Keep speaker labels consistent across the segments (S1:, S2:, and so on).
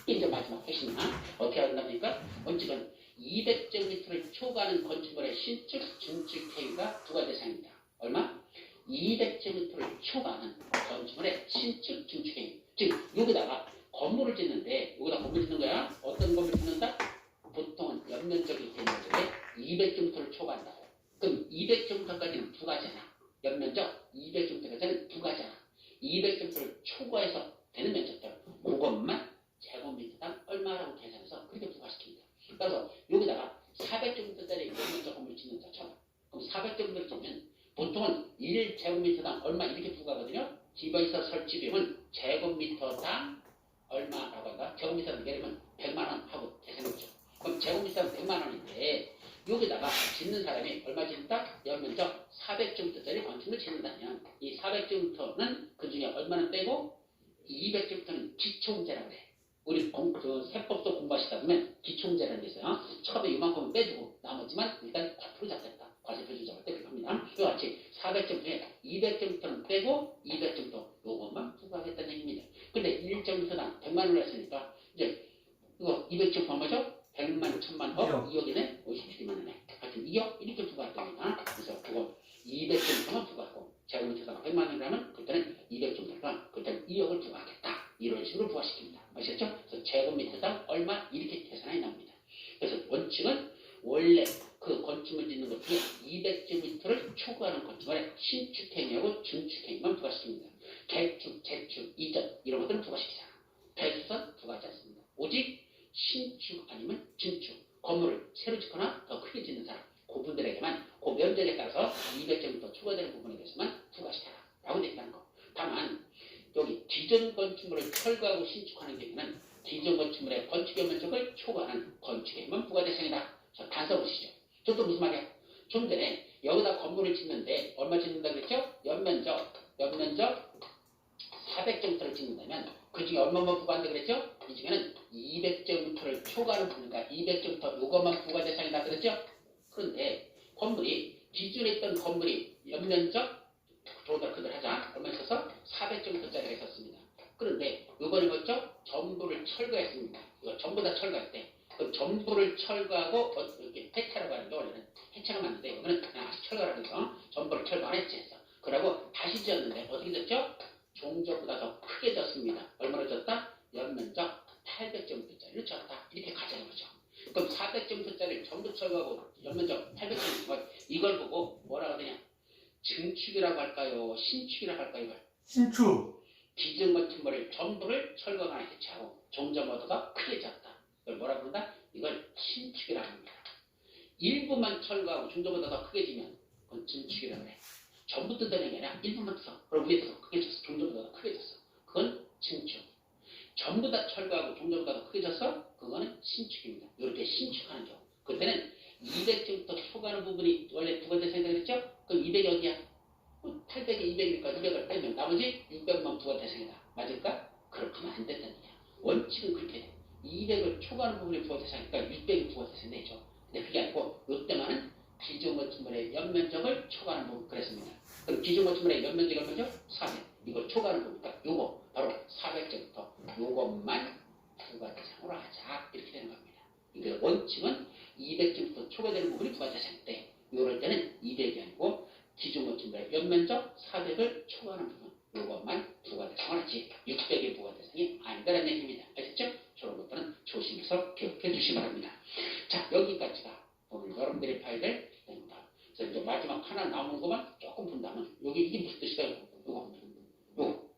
S1: 이게 이제 마지막 핵심이야. 어떻게 한답니까? 원칙은 200제곱미터를 초과하는 건축물의 신축, 증축 행위가 부과 대상입니다. 얼마? 200제곱미터를 초과하는 건축물의 신축, 증축 행위. 즉 여기다가 건물을 짓는데 여기다 건물 짓는 거야. 어떤 건물 짓는다? 보통은 연면적이 되는데 200제곱미터를 초과한다고. 그럼 200제곱미터까지는 부가잖아. 연면적 200제곱미터까지는 부가잖아. 200제곱미터를 초과해서 되는 면적들 그것만 제곱미터당 얼마라고 계산해서 그렇게 부과시킵니다. 그래서 여기다가 400제곱미터짜리 연면적 건물 짓는다 쳐봐. 그럼 400제곱미터 짓면 보통은 1제곱미터당 얼마 이렇게 부과하거든요. 디바이서 설치 비용은 제곱미터당 얼마라고 한다? 제곱미터당 예를 들면 100만원 하고 계산해보죠. 그럼 제곱미터당 100만원인데 여기다가 짓는 사람이 얼마 짓는다? 연면적 400제곱미터짜리 건축을 짓는다면 이 400제곱미터는 그 중에 얼마나 빼고 200제곱미터는 기초문제라고 그래. 우리 세법도 공부하시다 보면 기초문제라는 게 있어요. 처음에 이만큼 빼주고 나머지만 일단 과표로 잡겠다. 과세표 잡을 때 그렇게 합니다. 이와 같이 400점 중에 200점부터는 빼고 200점부터 요것만 부과하겠다는 얘기입니다. 근데 1점부터당 100만 원을 했으니까 이제 이거 200점 얼마죠? 100만, 1000만, 2억이네? 57만 원이네. 하여튼 2억 이렇게 부과했답니다. 그래서 그거 200점부터만 부과하고 제곱미터당 100만 원이라면 그때는 200점부터가 그때는 2억을 부과하겠다. 이런 식으로 부과시킵니다. 아시겠죠? 그래서 제곱미터당 얼마 이렇게 계산이 나옵니다. 그래서 원칙은 원래 그 건축물 짓는 것 중에 200제곱미터를 초과하는 건축물에 신축행위하고 증축행위만 부과시킵니다. 개축, 재축, 이전 이런 것들은 부과시키잖아. 배수선 부과하지 않습니다. 오직 신축 아니면 증축 건물을 새로 짓거나 더 크게 짓는 사람 그분들에게만 그 면적에 따라서 200제곱미터 초과되는 부분에 대해서만 부과시켜라 라고 되어 있다는 거. 다만 여기 기존 건축물을 철거하고 신축하는 경우는 기존 건축물의 건축의 면적을 초과하는 건축행위만 부과 대상이다. 자, 단서 보시죠. 저도 무슨 말이야? 좀 전에 여기다 건물을 짓는데 얼마 짓는다 그랬죠? 연면적 400제곱미터를 짓는다면 그 중에 얼마만 부과한다 그랬죠? 이 중에는 200제곱미터를 초과하는 부분이니까 200제곱미터 요것만 부과 대상이다 그랬죠? 그런데 건물이 기존에 있던 건물이 연면적 조달 그대로 하자. 얼마 있어서 400제곱미터짜리가 있었습니다. 그런데 이번에 뭐죠? 전부를 철거했습니다. 이거 전부 다 철거했대. 그 전부를 철거하고 이렇게 해체라고 하는데 원래는 해체가 맞는데 이거는 그냥 아직 철거라고 해서 전부를 철거 안 했지. 그러고 다시 지었는데 어떻게 됐죠? 종전보다 더 크게 졌습니다. 얼마나 졌다? 연면적 800제곱미터짜리를 졌다. 이렇게 가정해보죠. 그럼 400제곱미터짜리를 전부 철거하고 연면적 800제곱미터 이걸 보고 뭐라고 하느냐? 증축이라고 할까요? 신축이라고 할까요? 이걸?
S2: 신축.
S1: 기존 건축물을 전부를 철거나 해체하고 종전보다 크게 졌다. 이걸 뭐라 그런다? 이걸 신축이라고 합니다. 일부만 철거하고 종전보다 더 크게 지면 그건 증축이라고 해. 전부 뜯어낸 게 아니라 일부만 뜯어. 그럼 위에서 더 크게 졌어. 종전보다 더 크게 졌어. 그건 증축. 전부 다 철거하고 종전보다 더 크게 졌어? 그거는 신축입니다. 이렇게 신축하는 경우. 그때는 200제곱미터 초과하는 부분이 원래 부과대상이라고 그랬죠? 그럼 200이 어디야? 800에 200이니까 200을 빼면 나머지 600만 부과대상이다. 맞을까? 그렇게 하면 안 된다는 얘기야. 원칙은 그렇게 돼. 200을 초과하는 부분이 부과대상이니까 600이 부과대상이 되죠. 근데 그게 아니고 이때만은 기존 건축물의 연면적을 초과하는 부분 그랬습니다. 그럼 기존 건축물의 연면적이 얼마죠? 400. 이걸 초과하는 부분이니까 요거 바로 400제부터 요것만 부과대상으로 하자. 이렇게 되는 겁니다. 이게 원칙은 200제부터 초과되는 부분이 부과대상인데 요럴 때는 200이 아니고 기존 건축물의 연면적 400을 초과하는 부분 요것만 부과대상을 하지 600의 부과대상이 아니다라는 얘기입니다. 아시죠? 저런 것들은 조심해서 기억해 주시기 바랍니다. 자, 여기까지가 오늘 여러분들이 봐야 될 내용이다. 그래서 이제 마지막 하나 남은 것만 조금 본다면 여기 이게 무슨 뜻일까요? 요거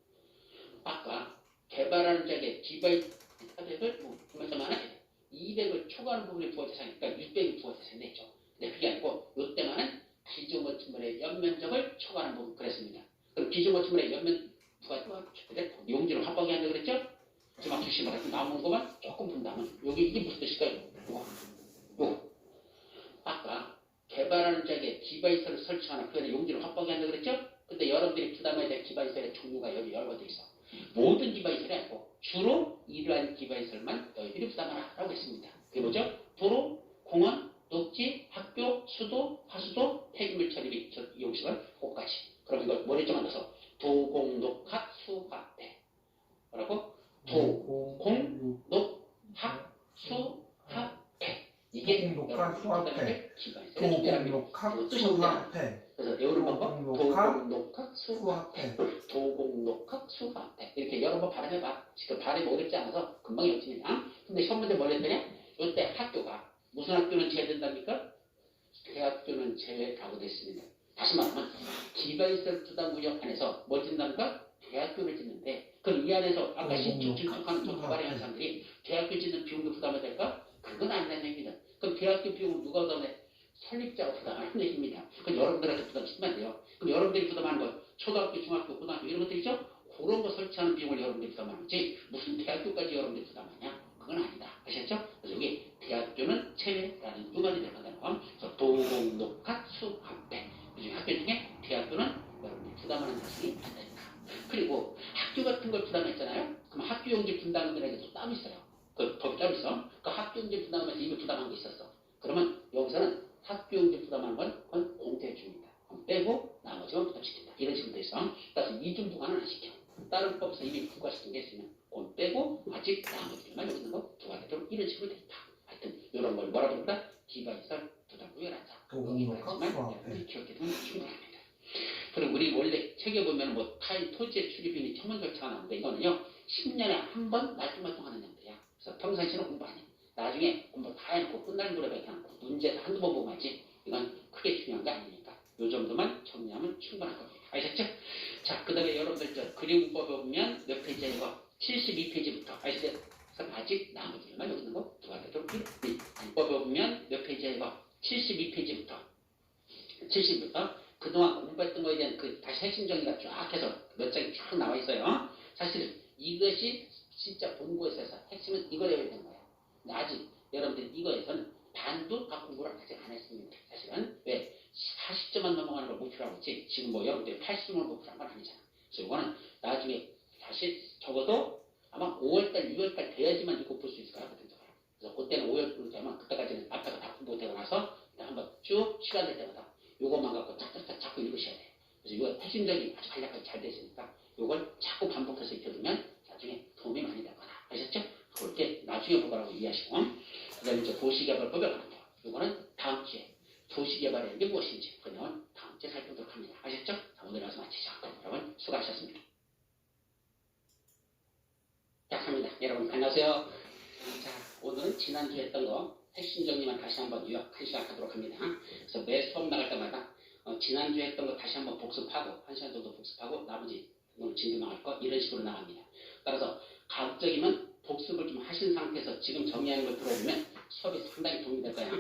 S1: 아까 개발하는 자에게 디바이스 400을 그만큼만 200을 초과하는 부분이 부과대상이니까 600이 부과대상이 되죠. 근데 그게 아니고 이때만은 기존 건축물의 연면적을 초과하는 부분 그랬습니다. 그럼 기존 건축물의 연면 부과가 용지를 확보하게 한다 그랬죠? 지금 주시 말해서 남은 것만 조금 본다면 여기 이게 무슨 뜻일까요? 요거 아까 개발하는 자에게 디바이스를 설치하는 그 안에 용지를 확보하게 한다 그랬죠? 근데 여러분들이 부담해야 될 디바이스의 종류가 여기 여러 개 있어. 모든 디바이스를 아니고 주로 이러한 디바이스만 너희들이 부담하라고 했습니다. 그게 뭐죠? 도로, 공원, 녹지, 학교, 수도, 하수도, 폐기물 처리 및 이용시설, 곳까지. 그럼 이걸 머리좀 만들어서 도공녹학 수화대. 뭐라고? 도공녹 수합회. 이게
S2: 도공록화 수합회.
S1: 기반에서
S2: 도공록화 수합회.
S1: 그래서 외우는 방법 도공록화
S2: 수합회.
S1: 도공록화 수합회. 이렇게 여러 번 발음해봐. 지금 발음이 어렵지 않아서 금방 외워집니다. 근데 시험 문제 뭘 했더냐? 이때 학교가 무슨 학교는 제외된답니까? 대학교는 제외라고 됐습니다. 다시 말하면 기반시설 부담구역 안에서 뭘 짓는답니까? 대학교를 짓는데 그럼 이 안에서 아까 신축 증축하는 저 가발의 현상들이 대학교 짓는 비용도 부담해야 될까? 그건 안 되는 얘기입니다. 그럼 대학교 비용은 누가 부담해? 설립자가 부담하는 얘기입니다. 그럼 여러분들한테 부담시키면 안 돼요. 그럼 여러분들이 부담하는 건 초등학교, 중학교, 고등학교 이런 것들 있죠? 그런 거 설치하는 비용을 여러분들이 부담하는 거지 무슨 대학교까지 여러분들이 부담하냐? 그건 아니다. 아시겠죠? 그래서 여기 대학교는 체외라는 두 가지 들어간다는 건 그래서 도공록화 수합회. 요즘 학교 중에 대학교는 여러분들이 부담하는 사실이 안 된다. 그리고 학교 같은 걸 부담했잖아요. 그럼 학교용지 분담금액에도 따로 있어요. 그 법이 따로 있어. 그 학교용지 분담하면서 이미 부담한 게 있었어. 그러면 여기서는 학교용지 부담하는 건 그건 공퇴해 줍니다. 그럼 빼고 나머지만 부담시킨다. 이런 식으로 돼 있어. 따라서 이중 부과는 안 시켜. 다른 법에서 이미 부과시킨 게 있으면 그건 빼고 아직 나머지만 여기 있는 거 부과되도록 이런 식으로 돼 있다. 하여튼 이런 걸 뭐라 부른다? 기반시설 부담구역이란다.
S2: 도공록화 수합회.
S1: 여기까지만 기억해 두면 충분합니다. 그럼 우리 원래 책에 보면 뭐 타인 토지의 출입인이 청원 절차가 나오는데 이거는요 10년에 한 번 말똥말똥 하는 형들이야. 그래서 평상시는 공부 안 해. 나중에 공부 다 해놓고 끝나는 거래 그냥 문제 한두 번 보고 말지. 이건 크게 중요한 게 아니니까 요 정도만 정리하면 충분할 겁니다. 아시겠죠? 자, 그 다음에 여러분들 저 그림법에 보면 몇 페이지에 이거 72페이지부터 아시죠? 아직 나머지만 여기 있는 거 부과되도록 법에 보면 몇 페이지에 이거 72페이지부터 70부터 그동안 공부했던 거에 대한 그 다시 핵심 정리가 쫙 해서 몇 장이 쫙 나와 있어요. 사실 이것이 진짜 본고에서 핵심은 이거를 해야 되는 거예요. 근데 아직 여러분들 이거에서는 반도 다 공부를 아직 안 했습니다. 사실은 왜 40점만 넘어가는 걸 목표로 하고 있지 지금 뭐 여러분들이 80점을 목표로 한 건 아니잖아. 그래서 이거는 나중에 다시 적어도 아마 5월달 6월달 돼야지만 이거 볼 수 있을 거야. 그래서 그때는 5월달 되면 그때까지는 앞에가 다 공부되고 나서 한번 쭉 시간 될 때마다 요것만 갖고 짝짝짝 자꾸 읽으셔야 돼. 그래서 이거 핵심적인 아주 간략하게 잘 되어 있으니까 요걸 자꾸 반복해서 익혀두면 나중에 도움이 많이 될 거다. 아셨죠? 그렇게 나중에 보라고 이해하시고 그 다음에 이제 도시개발법에 관한 거 요거는 다음 주에 도시개발이라는 게 무엇인지 그 내용은 다음 주에 살펴보도록 합니다. 아셨죠? 자, 오늘 와서 마치죠. 여러분 수고하셨습니다. 자, 합니다. 여러분 안녕하세요. 자, 오늘은 지난주에 했던 거 핵심 정리만 다시 한번 요약 1시간 하도록 합니다. 그래서 매 수업 나갈 때마다 지난주에 했던 거 다시 한번 복습하고 1시간 정도 복습하고 나머지 오늘 진도 나갈 거 이런 식으로 나갑니다. 따라서 가급적이면 복습을 좀 하신 상태에서 지금 정리하는 걸 들어보면 수업이 상당히 도움이 될 거야.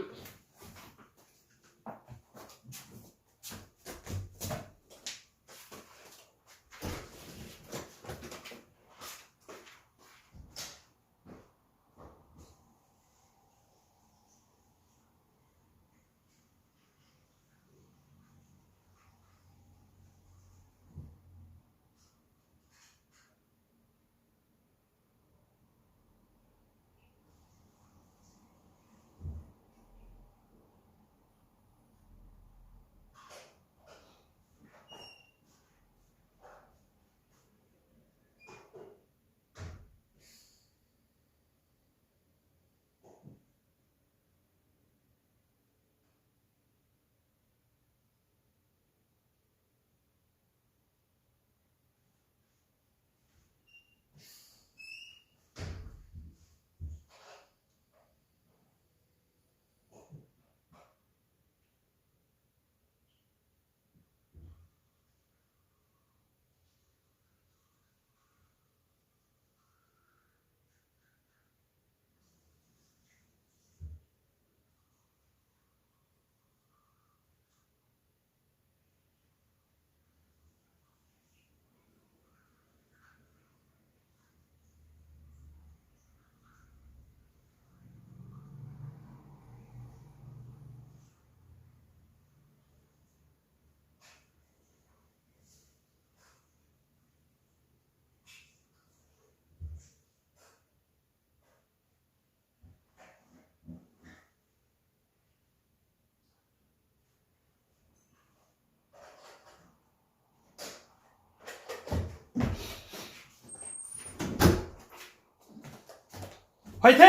S2: 화이팅!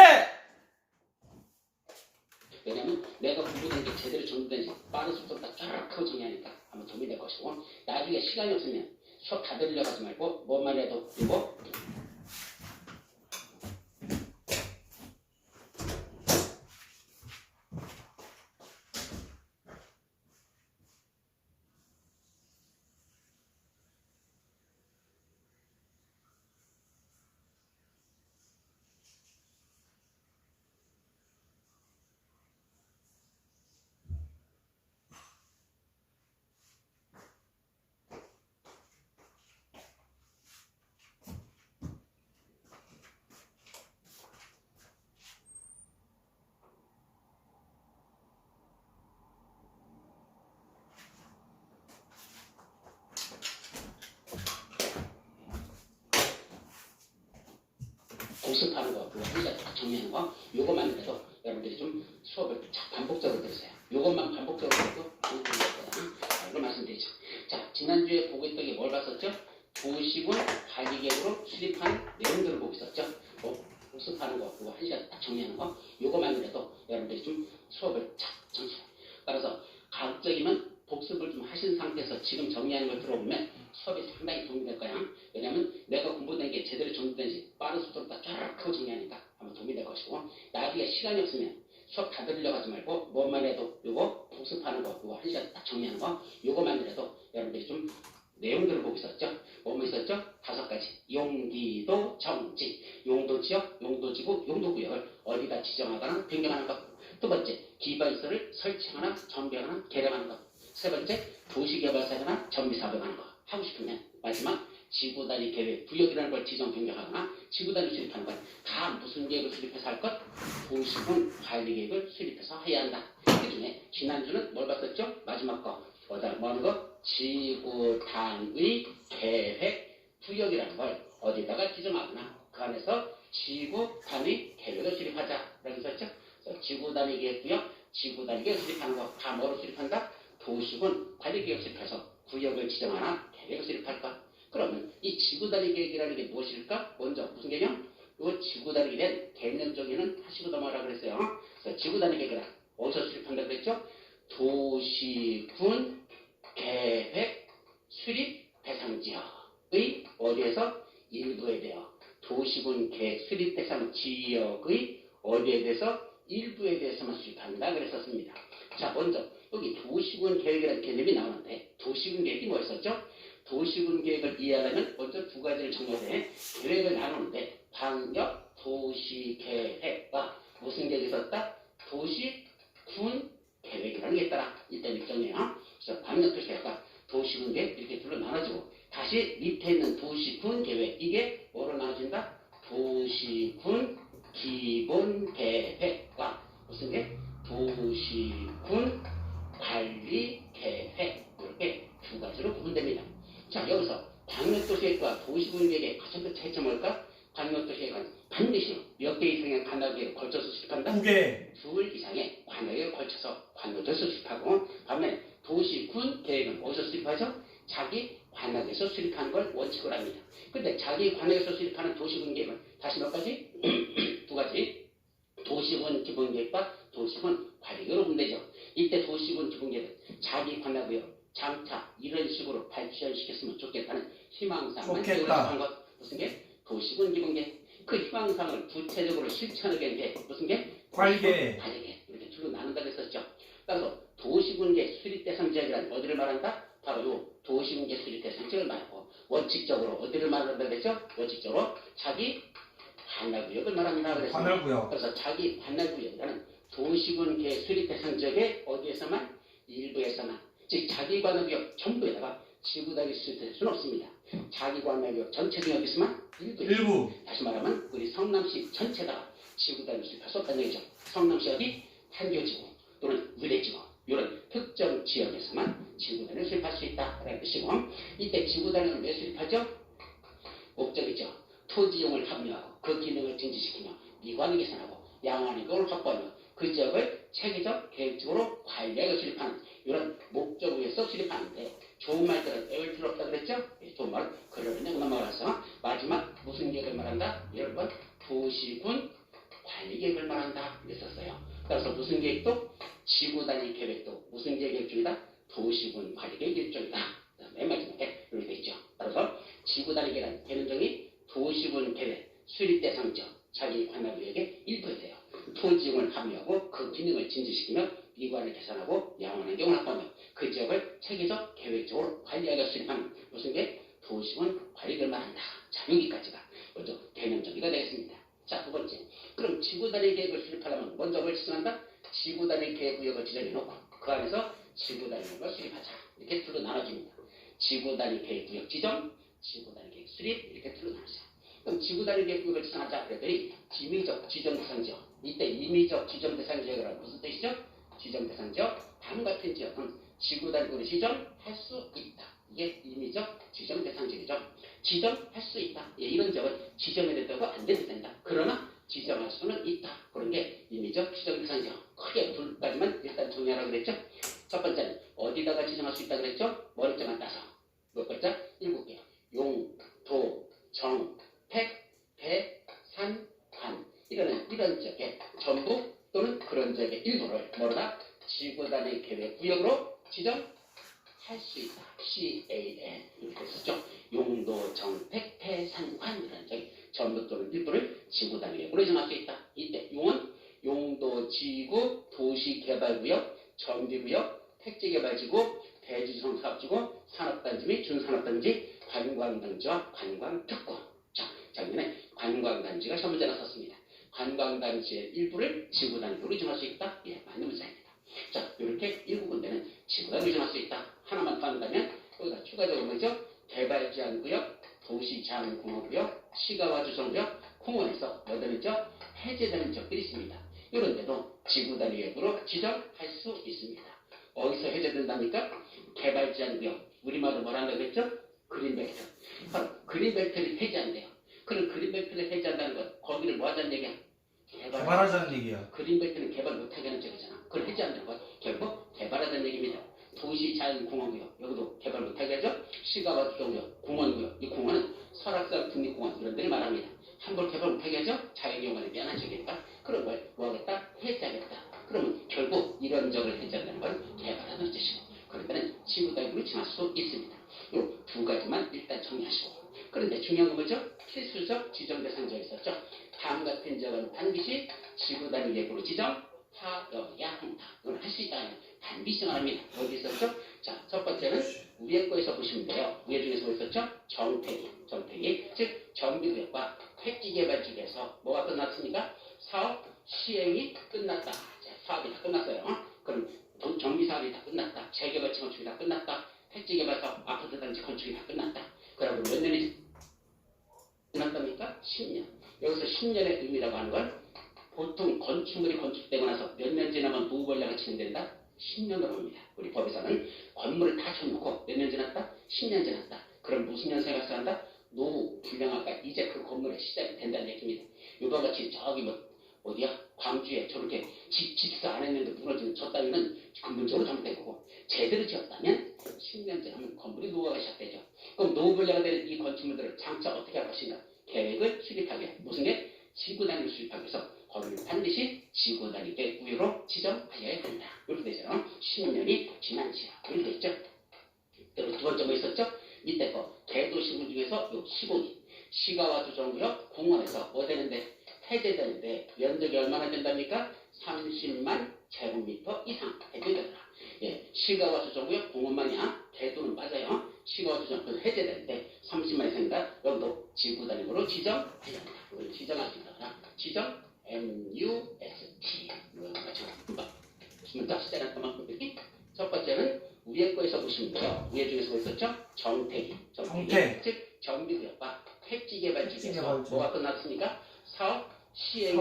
S1: 도움이 될 것이고 나중에 시간이 없으면 수업 다 들으려고 하지 말고 뭐만 해도 이거 복습하는 거, 그거 혼자 딱 정리하는 거, 요것만 해도 여러분들이 좀 수업을 반복적으로 들으세요. 요것만 반복적으로 해도 좋은 거다. 이걸 말씀드리죠. 자, 지난주에 보고 있던 게 뭘 봤었죠? 도시군 관리계획으로 수립한 내용들을 보고 있었죠. 복습하는 거, 그거 한 시간 딱 정리하는 거, 요것만 해도 여러분들이 좀 수업을 착 정리해요. 따라서 가급적이면 복습을 좀 하신 상태에서 지금 정리하는 걸 들어보면 수업이 상당히 도움이 될 거야. 왜냐면 내가 공부된 게 제대로 정리된지 빠른 속도로 딱 쫙 정리하니까 아마 도움이 될 것이고 나중에 시간이 없으면 수업 다 들으려고 하지 말고 뭐만 해도 요거 복습하는 거 요거 한 시간 딱 정리하는 거 요거만 해도 여러분들이 좀 내용들을 보고 있었죠. 뭐뭐 있었죠? 5가지. 용기도 정지, 용도지역, 용도지구, 용도구역을 어디다 지정하거나 변경하는 것. 두 번째, 기반시설을 설치하거나 정비하거나 개량하는 것. 세 번째, 도시개발사거나 정비사업하는 거. 하고 싶으면 마지막 지구단위 계획, 구역이라는 걸 지정 변경하거나 지구단위 수립하는 것. 다 무슨 계획을 수립해서 할 것? 도시군 관리계획을 수립해서 해야 한다. 그 중에 지난주는 뭘 봤었죠? 마지막 거. 뭐 하는 거? 지구단위 계획 구역이라는 걸 어디다가 지정하거나 그 안에서 지구단위 계획을 수립하자라고 했었죠. 지구단위 계획 구역, 지구단위 계획 수립하는 거 다 뭐로 수립한다? 도시군 관리계획 수립해서 구역을 지정하나 계획을 수립할 것. 그러면 이 지구단위 계획이라는 게 무엇일까? 먼저 무슨 개념? 이 지구단위 된 개념적인은 하시고 넘어가라 그랬어요. 그래서 지구단위 계획이라 어디서 수립한다고 그랬죠? 도시군 계획 수립 대상 지역의 어디에서 일부에 대해 도시군 계획 수립 대상 지역의 어디에 대해서 일부에 대해서만 수립한다 그랬었습니다. 자, 먼저 여기 도시군 계획이라는 개념이 나오는데 도시군 계획이 뭐였었죠? 도시군 계획을 이해하려면 먼저 두 가지를 정해야 돼. 계획을 나누는데 방역 도시 계획과 무슨 계획이 있었다? 도시군 계획이라는 게 있더라. 일단 일정이에요. 그래서 방역 도시 계획과 도시군 계획 이렇게 둘로 나눠지고 다시 밑에 있는 도시군 계획 이게 뭐로 나눠진다? 도시군 기본 계획과 무슨 계획? 도시군 관리 계획 이렇게 두 가지로 구분됩니다. 자, 여기서 방역도시계획과 도시군 계획의 가장 큰 차이점은 뭘까? 방역도시계획은 반드시 몇 개 이상의 관역에 걸쳐서 수립한다?
S2: 2개.
S1: 둘 이상의 관역에 걸쳐서 관역에서 수립하고 반면에 도시군 계획은 어디서 수립하죠? 자기 관역에서 수립하는 걸 원칙으로 합니다. 근데 자기 관역에서 수립하는 도시군 계획은 다시 몇 가지? 두 가지. 도시군 기본계획과 도시군 관리계획으로 분되죠. 이때 도시군 기본계획은 자기 관할구역, 장차 이런 식으로 발전시켰으면 좋겠다는 희망사항만 기록한 것. 무슨 게? 도시군 기본계획. 그 희망사항을 구체적으로 실천하게 된 게 무슨 게?
S2: 관리계획.
S1: 관리계획. 이렇게 둘로 나눈다고 했었죠. 따라서 도시군계 수립대상 지역이란 어디를 말한다? 바로 요 도시군계 수립대상 지역을 말하고 원칙적으로 어디를 말한다고 했죠? 원칙적으로 자기 관할구역을 말합니다. 그래서
S2: 관할구역.
S1: 그래서 자기 관할구역이라는 도시군계 수립 대상 지역의 어디에서만 일부에서만 즉 자기 관할구역 전부에다가 지구단위 수립될 수는 없습니다. 자기 관할구역 전체 지역에서만 일부. 다시 말하면 우리 성남시 전체다가 지구단위 수립할 수 없다는 얘기죠. 성남시 어디 한교지구 또는 의대지구 이런 특정 지역에서만 지구단위를 수립할 수 있다라는 뜻이고 이때 지구단위를 왜 수립하죠? 목적이죠. 토지용을 합리화하고 그 기능을 증진시키며 미관을 개선하고 양안이익을 확보하며 그 지역을 체계적 계획적으로 관리하고 수립하는 이런 목적을 위해서 수립하는데 좋은 말들은 외울 필요 없다 그랬죠? 좋은 말은 그러려니 넘어가서 마지막 무슨 계획을 말한다? 여러분 도시군 관리계획을 말한다 그랬었어요. 따라서 무슨 계획도 지구단위 계획도 무슨 계획 중이다? 도시군 관리의 일종이다. 맨 마지막에 이렇게 돼 있죠. 따라서 지구단위 계란 개념정이 도시군 계획 수립 대상적 자기 관할구역의 일부에 돼요. 토지용을 함유하고 그 기능을 진지시키며 미관을 개선하고 양원 환경을 확보하며 그 지역을 체계적 계획적으로 관리하여 수립하는 무슨 게 도시군 관리를 말한다. 자, 여기까지가 먼저 개념 정리가 되겠습니다. 자, 두 번째. 그럼 지구단위 계획을 수립하려면 먼저 뭘 지정한다? 지구단위 계획 구역을 지정해놓고 그 안에서 지구단위 계획을 수립하자. 이렇게 둘로 나눠집니다. 지구단위 계획 구역 지정, 지구단위 계획 수립 이렇게 둘로 나눠져요. 그럼 지구단위 계획 구역을 지정하자 그랬더니 임의적 지정 대상 지역. 이때 임의적 지정 대상 지역이라는 무슨 뜻이죠? 지정 대상 지역, 다음 같은 지역은 지구단위로 지정할 수 있다. 이게 임의적 지정 대상 지역이죠. 지정할 수 있다. 예, 이런 지역은 지정해냈다고 안 돼도 된다. 그러나 지정할 수는 있다. 그런 게 임의적 지정 대상 지역. 크게 두 가지만 일단 정리하라고 그랬죠. 첫 번째는 어디다가 지정할 수 있다 그랬죠? 머리자만 따서 몇 글자? 7개. 용, 도, 정, 택, 배, 산, 관. 이런 지역에 전부 또는 그런 지역의 일부를 뭐라 지구단위 계획 구역으로 지정할 수 있다. CAN 이렇게 쓰죠. 용도, 정, 택, 배, 산, 관 이런 지역 전부 또는 일부를 지구단위 계획으로 정할 수 있다. 이때 용은 용도, 지구, 도시개발구역, 정비구역, 택지개발지구, 대지성 사업지구, 산업단지 및 준산업단지, 관광단지와 관광특구. 자, 작년에 관광단지가 첫 문제 나섰습니다. 관광단지의 일부를 지구단위로 정할 수 있다. 예, 맞는 문제입니다. 자, 이렇게 일부 군데는 지구단위로 정할 수 있다. 하나만 더 한다면 여기다 추가적으로 뭐죠? 개발제한구역, 도시제한공원구역, 시가와주정구역, 공원에서 뭐들 있죠? 해제되는 지역들이 있습니다. 이런 데도 지구단위역으로 지정할 수 있습니다. 어디서 해제된답니까? 개발제한구역, 우리말로 뭐라고 했죠? 그린벨트. 바로 그린벨트를 해제한대요. 그럼 그린벨트를 해제한다는 것, 거기를 뭐 하자는 얘기야?
S2: 개발하자는 얘기야.
S1: 그린벨트는 개발 못하게 하는 지역이잖아. 그걸 해제한다는 것, 결국 개발하자는 얘기입니다. 도시자연공원구역, 여기도 개발 못하게 하죠? 시가와주정구역, 공원구역, 이 공원은 설악산 국립공원 이런 데를 말합니다. 한번 개발 못하게 하죠? 자연경관에 미안한 지역이니까 그런 걸 뭐 하겠다? 해제하겠다. 그러면 결국 이런 지역을 해제한다는 건 개발하는 뜻이고 그러니까는 지구단위로 정할 수 있습니다. 이 두 가지만 일단 정리하시고 그런데 중요한 건 뭐죠? 필수적 지정 대상 지역이 있었죠. 다음 같은 지역은 반드시 지구단위 계획으로 지정하여야 한다. 이건 할 수 있다. 반드시 정합니다. 어디 있었죠? 자, 첫 번째는 위에 거에서 보시면 돼요. 위에 중에서 뭐 있었죠? 정택이 즉 정비구역과 택지개발지구에서 뭐가 끝났습니까? 사업 시행이 끝났다. 자, 사업이 다 끝났어요. 그럼 정비사업이 다 끝났다. 재개발지 건축이 다 끝났다. 택지개발사업 아파트 단지 건축이 다 끝났다. 그러고 몇 년이 지났답니까? 10년. 여기서 10년의 의미라고 하는 건 보통 건축물이 건축되고 나서 몇 년 지나면 노후벌량을 진행된다? 10년으로 봅니다. 우리 법에서는 건물을 다 쳐놓고 몇 년 지났다? 10년 지났다. 그럼 무슨 년생이 발생한다? 노후 불량화가 이제 그 건물에 시작이 된다는 얘기입니다. 이와 같이 저기 어디야? 광주에 저렇게 집사 안 했는데 무너지는 저 따위는 근본적으로 잘못된 거고 제대로 지었다면 10년 지나면 건물이 노후가 시작되죠. 그럼 노후불량화 되는 이 건축물들을 장차 어떻게 할 것인가? 계획을 수립하게 무슨 게? 지구단위를 수립하기 위해서 거기는 반드시 지구단위 계획구역으로 지정하여야 된다. 이렇게 되죠. 10년이 지난 지역 이렇게 되죠. 그리고 두 번째 뭐 있었죠? 이때 거 대도시군 중에서 요 시공이 시가와주정구역 공원에서 뭐 되는데 해제되는데 면적이 얼마나 된답니까? 30만 제곱미터 이상 해제되더라. 예, 시가와주정구역 공원만이야. 대도는 맞아요. 시가와주정구역 해제되는데 30만 이상이다. 여기도 지구단위로 지정해야 한다. 이걸 지정할 수 있다. 지정 MUST 이런 거죠. 문자 시작할 것만큼 읽기. 첫 번째는 위에 거에서 보시면 돼요. 위에 중에서 뭐 있었죠? 정택. 즉 정비구역과 택지개발지구에서 뭐가 끝났습니까? 사업 시행이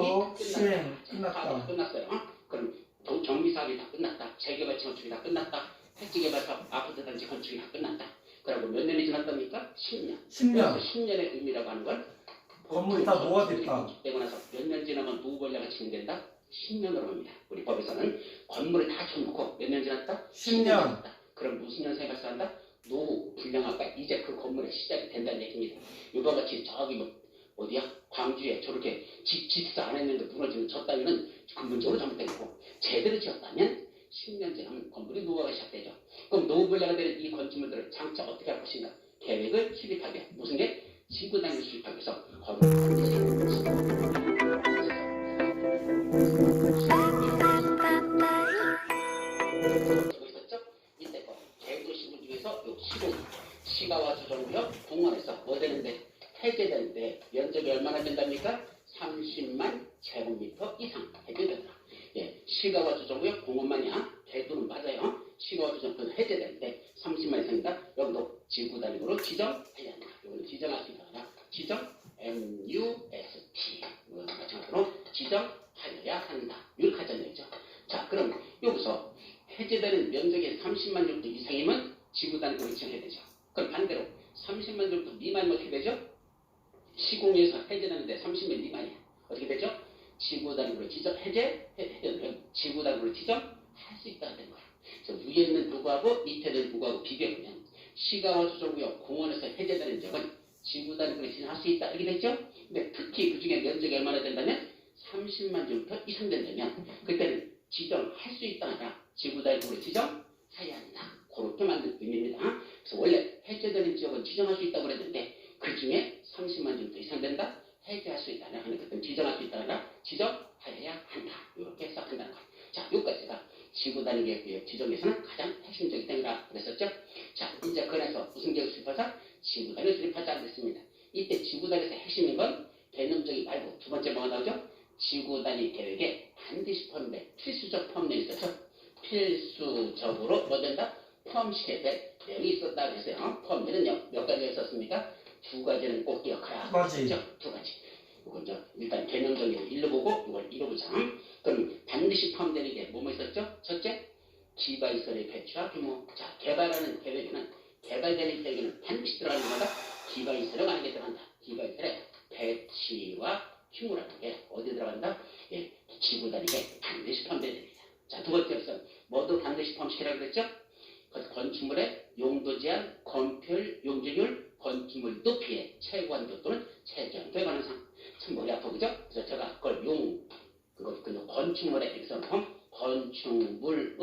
S1: 끝났다. 사업이 끝났어요. 그럼 정비사업이 다 끝났다. 재개발지 건축이 다 끝났다. 택지개발사업 아파트 단지 건축이 다 끝났다. 그리고 몇 년이 지났답니까? 10년.
S2: 10년.
S1: 10년의 의미라고 하는 건
S2: 건물이 다 노화됐다.
S1: 건축되고 나서 몇 년 지나면 노후벌량가 진행된다? 10년으로 합니다. 우리 법에서는 건물을 다 쳐놓고 몇 년 지났다? 10년 지났다. 그럼 무슨 년생이 발생한다? 노후 불량화가 이제 그 건물에 시작이 된다는 얘기입니다. 이와 같이 저기 어디야? 광주에 저렇게 집사 안 했는데 무너지는 저 따위는 근본적으로 잘못된 거고 제대로 지었다면 10년 지나면 건물이 노후가 시작되죠. 그럼 노후 분야가 되는 이 건축물들을 장차 어떻게 할 것인가? 계획을 수립하기 위해 무슨 계획? 지구 단위를 수립하기 위해서 거기에 반드시 되고 있었죠? 이때 거 대도시구 중에서 요 시가와 조정구역 공원에서 뭐 되는데 해제되는데 면적이 얼마나 된답니까? 30만 제곱미터 이상 해제된다. 예, 시가와 조정구역 공원만이야. 대도는 맞아요. 시가와 조정구역 해제되는데 30만 이상이다. 여기도 지구 단위로 지정해야 한다. 이거는 지정할 수 있다. 지정 MUST 마찬가지로 지정하여야 한다. 이렇게 하자는 얘기죠. 자, 그럼 여기서 해제되는 면적의 30만 정도 이상이면 지구 단위로 지정해야 되죠. 그럼 반대로 30만 정도 미만이면 어떻게 되죠? 시공에서 해제되는데 30만 미만이야. 어떻게 되죠? 지구 단위로 지정 해제되면 지구 단위로 지정할 수 있다는 거야. 그래서 위에 있는 부구하고 밑에 있는 부구하고 비교하면 시가와 조정구역 공원에서 해제되는 적은 지구 단위로 지정할 수 있다. 이렇게 됐죠? 근데 특히 그 중에 면적이 얼마나 된다면 30만 정도 이상 된다면 그때는 지정할 수 있다 아니라 지구 단위로 지정해야 한다. 그렇게 만든 의미입니다. 그래서 원래 해제되는 지역은 지정할 수 있다고 그랬는데 그 중에 30만 정도 이상 된다. 해제할 수 있다. 하는 것들은 지정할 수 있다. 아니라 지정하여야 한다. 이렇게 시작한다는 거예요. 자, 여기까지가 지구 단위 계획 지정에서는 가장 핵심적인点이라 그랬었죠. 자, 이제 그래서 무슨 계획을 수립하자? 지구 단위 수립하자 그랬습니다. 이때 지구 단위에서 핵심인 건 개념적이 말고 두 번째 뭐가 나오죠? 지구 단위 계획에 반드시 포함된 필수적 포함되어 있어서 필수적으로 뭐 된다? 포함시켜야 될 내용이 있었다 그랬어요. 포함되는 몇 가지가 있었습니까? 두 가지는 꼭 기억하라.
S2: 맞지.
S1: 두 가지. 이건 일단 개념적으로 읽어보고 이걸 읽어보자. 그럼 반드시 포함되는 게 뭐뭐 있었죠? 첫째, 기반시설의 배치와 규모. 자, 개발하는 계획에는 개발되는 계획에는 반드시 들어가는 거다. 기반시설에 가는 게 들어간다. 기반시설의 배치와 규모라는 게 어디 들어간다? 예, 지구 단위에 반드시 포함되어야 됩니다. 자, 두 번째로서 뭐도 반드시 포함시키라고 그랬죠? 건축물의 용도 제한, 건폐율, 용적률, 건축물 높이의 최고한도 또는 최저한도에 관한 사항. 참 머리 아파 그죠? 그래서 제가 그걸 그냥 건축물의 액선품 건축물의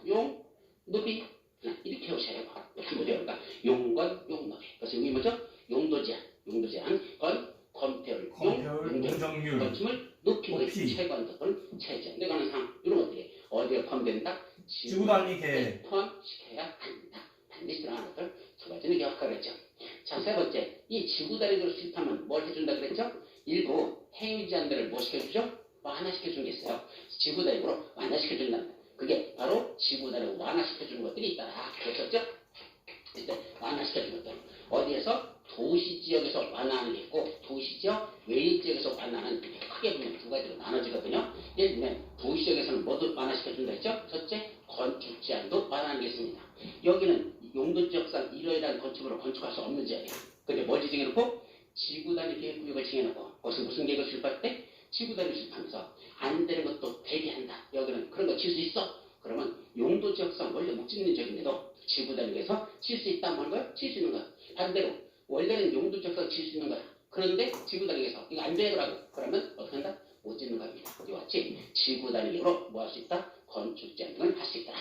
S1: 용 높이 이렇게 해오셔야 돼요. 이렇게 뭐예요? 용건 용높이. 그래서 여기 뭐죠? 용도 제한, 건폐율, 용적률, 건축물 높이. 최고한도 또는 최저한도에 관한 사항. 이런 것들이 어디에 포함된다?
S2: 지구 단위 계획
S1: 포함시켜야 한다. 반드시 들어가는 것들 두 가지는 기억하라 그랬죠. 자, 세 번째, 이 지구 단위로 수립하면 뭘 해준다 그랬죠? 일부 해유 제한들을 뭐 시켜주죠? 완화시켜주는 게 있어요. 지구 단위로 완화시켜준다. 그게 바로 지구 단위로 완화시켜주는 것들이 있다. 그랬었죠? 이때 완화시켜주는 것들 어디에서? 도시 지역에서 완화하는 게 있고 도시 지역 외곽 지역에서 완화하는 크게 보면 두 가지로 나눠지거든요. 예를 들면 도시 지역에서는 뭐도 완화시켜준다 했죠? 첫째, 건축 제한도 완화하는 게 있습니다. 여기는 용도 지역상 이러이러한 건축으로 건축할 수 없는 지역이야. 근데 뭘 지정해놓고? 지구 단위 계획 구역을 정해놓고 거기서 무슨 계획을 수립할 때? 지구 단위 수립하면서 안 되는 것도 대비한다. 여기는 그런 거 칠 수 있어. 그러면 용도 지역상 원래 못 짓는 지역인데도 지구 단위에서 칠 수 있다 뭐 하는 거야? 칠 수 있는 거야. 반대로 원래는 용도 지역상 칠 수 있는 거야. 그런데 지구 단위에서 이거 안 되더라고. 그러면 어떻게 한다? 못 짓는 겁니다. 이와 같이 지구 단위로 뭐 할 수 있다? 건축 제한 등을 할 수 있다.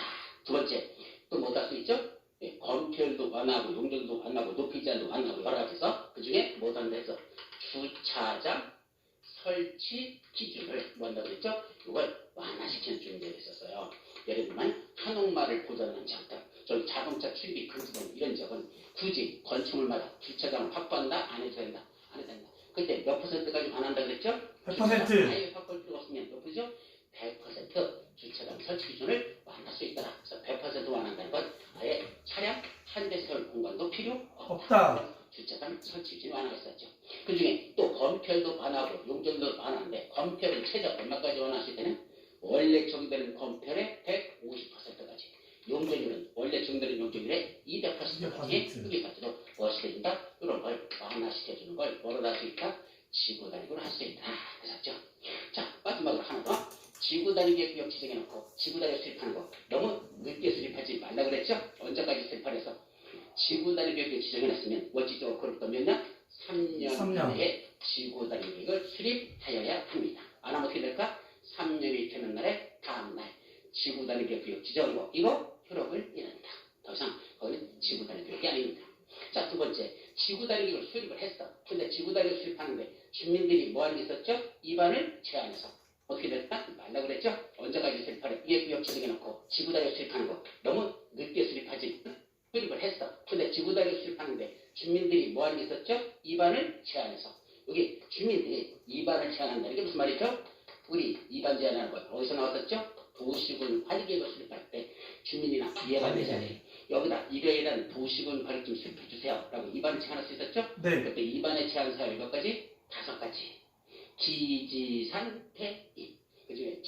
S1: 두 번째, 또 뭐 할 수 있죠? 예, 건폐율도 완화하고 용적도 완화하고 높이 제한도 완화하고 여러 가지에서 그 중에 뭐 한다 해서 주차장 설치 기준을 뭐 한다고 했죠? 이걸 완화시키는 준비가 있었어요. 예를 들면 한옥마을을 보존하는 지역들, 좀 자동차 출입이 금지되는 이런 지역은 굳이 건축물마다 주차장을 확보한다? 안 해줘야 된다? 안 해야 된다. 그때 몇 %까지 완화한다 그랬죠?
S2: 100%.
S1: 아예 확보할 필요가 없으면 몇 %죠? 100% 주차장 설치 기준을 완화할 수 있다. 그래서 100% 완화한다는 건 아예 차량 한 대 세울 공간도 필요 없다. 주차장 설치 기준 완화했었죠. 그 중에 또 건폐율도 완화하고 용적률도 완화하는데 건폐율은 최저 얼마까지 완화할 수 있다면 원래 적용되는 건폐율의 150%까지, 용적률은 원래 적용되는 용적률의 200%까지 여기까지도 무엇시켜준다? 이런 걸 완화시켜주는 걸 뭐로 할 수 있다? 지구 단위로 할 수 있다. 그랬죠. 자, 마지막으로 하나 더. 지구 단위 계획 구역 지정해놓고 지구 단위 수립하는 거 너무 늦게 수립하지 말라 그랬죠? 언제까지 수립하래서 지구 단위 계획을 지정해놨으면 원칙적으로 그로부터 몇 년? 3년 내에 지구 단위 계획을 수립하여야 합니다. 안 하면 어떻게 될까? 3년이 되는 날에 다음날 지구단위계 구역 지정이고 이거 효력을 잃는다. 더 이상 거기는 지구단위 구역이 아닙니다. 자, 두 번째, 지구단위계를 수립을 했어. 근데 지구단위를 수립하는데 주민들이 뭐 하는 게 있었죠? 입안을 제한해서 어떻게 됐다? 말라고 그랬죠? 언제까지 수립하래? 이게 구역 지정해놓고 지구단위를 수립하는 거 너무 늦게 수립하지. 수립을 했어. 근데 지구단위를 수립하는데 주민들이 뭐 하는 게 있었죠? 입안을 제한해서. 여기 주민들이 입안을 제한한다. 이게 무슨 말이죠? 우리 입안 제한하는 거 어디서 나왔었죠? 도시군 관리계획을 수립할 때 주민이나 이해가 되잖아요. 여기다 일요일에는 도시군 관리 좀 수립해주세요 라고 입안을 제한할 수 있었죠?
S2: 네.
S1: 그때 입안의 제한 사유 몇 가지? 5가지. 기지산태입. 그 중에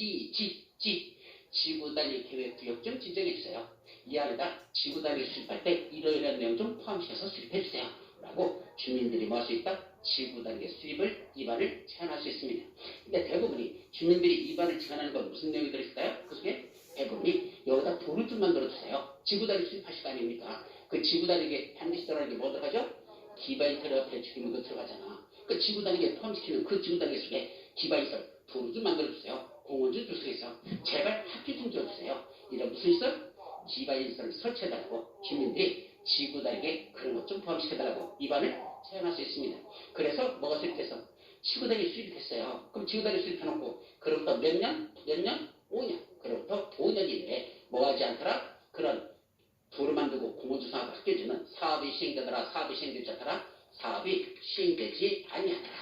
S1: 지구단위 계획 구역 좀 지정해주세요. 이 안에다 지구단위 수립할 때 이러이러한 내용 좀 포함시켜서 수립해주세요 라고 주민들이 뭐 할 수 있다? 지구단위 수립을 입안을 제한할 수 있습니다. 근데 대부분이 주민들이 입안을 제한하는 건 무슨 내용이 들어있을까요? 그 중에 대부분이 여기다 도를 좀 만들어주세요. 지구단위 수립하실 거 아닙니까? 그 지구단위에 반드시 들어가는 게 뭐 들어가죠? 기반인터넷 배출기물도 들어가잖아. 그 지구단위에 포함시키는 그 지구단위 속에 기반시설 도를 좀 만들어주세요. 공원 좀 줄 수 있어. 제발 학교 좀 줘주세요. 이런 무슨 시설? 기반시설을 설치해달라고 주민들이 지구단위에 그런 것 좀 포함시켜달라고 입안을 제한할 수 있습니다. 그래서 뭐가 수립돼서 지구단위 수립이 됐어요. 그럼 지구단위 수립해놓고 그로부터 몇 년? 5년. 그로부터 5년 이내에 뭐 하지 않더라? 그런 도를 만들고 공원 주상하고 학교 주는 사업이 시행되더라. 사업이 시행되지 않더라. 사업이 시행되지 아니하더라.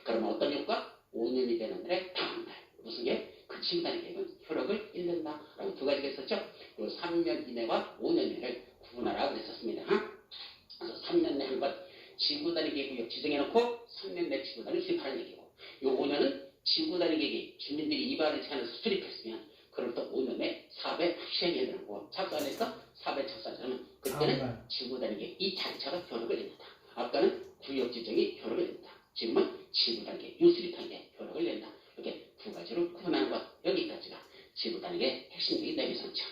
S1: 그러면 어떤 효과? 5년이 되는 날에 다음날 무슨 게? 그 지구단위 계획은 효력을 잃는다 라고 두 가지가 있었죠. 그 3년 이내와 5년 이내를 구분하라고 그랬었습니다. 그래서 3년 내 한 번 지구단위 계획 지정해놓고 3년 내 지구단위 수립하는 얘기고 요 5년은 지구단위 계획이 주민들이 입안을 제한해서 수립했으면 그로부터 5년 내 사업에 시행해야 되는 거고 착수 안 했어? 사업에 착수하자면 그때는 지구단위 계획 이 자체가 효력을 잃는다. 아까는 구역 지정이 효력을 잃는다. 지금은 지구단위 계획 수립한 게 효력을 낸다. 이렇게 두 가지로 구분하는 것. 여기까지가 지구단위의 핵심적인 내비선이죠.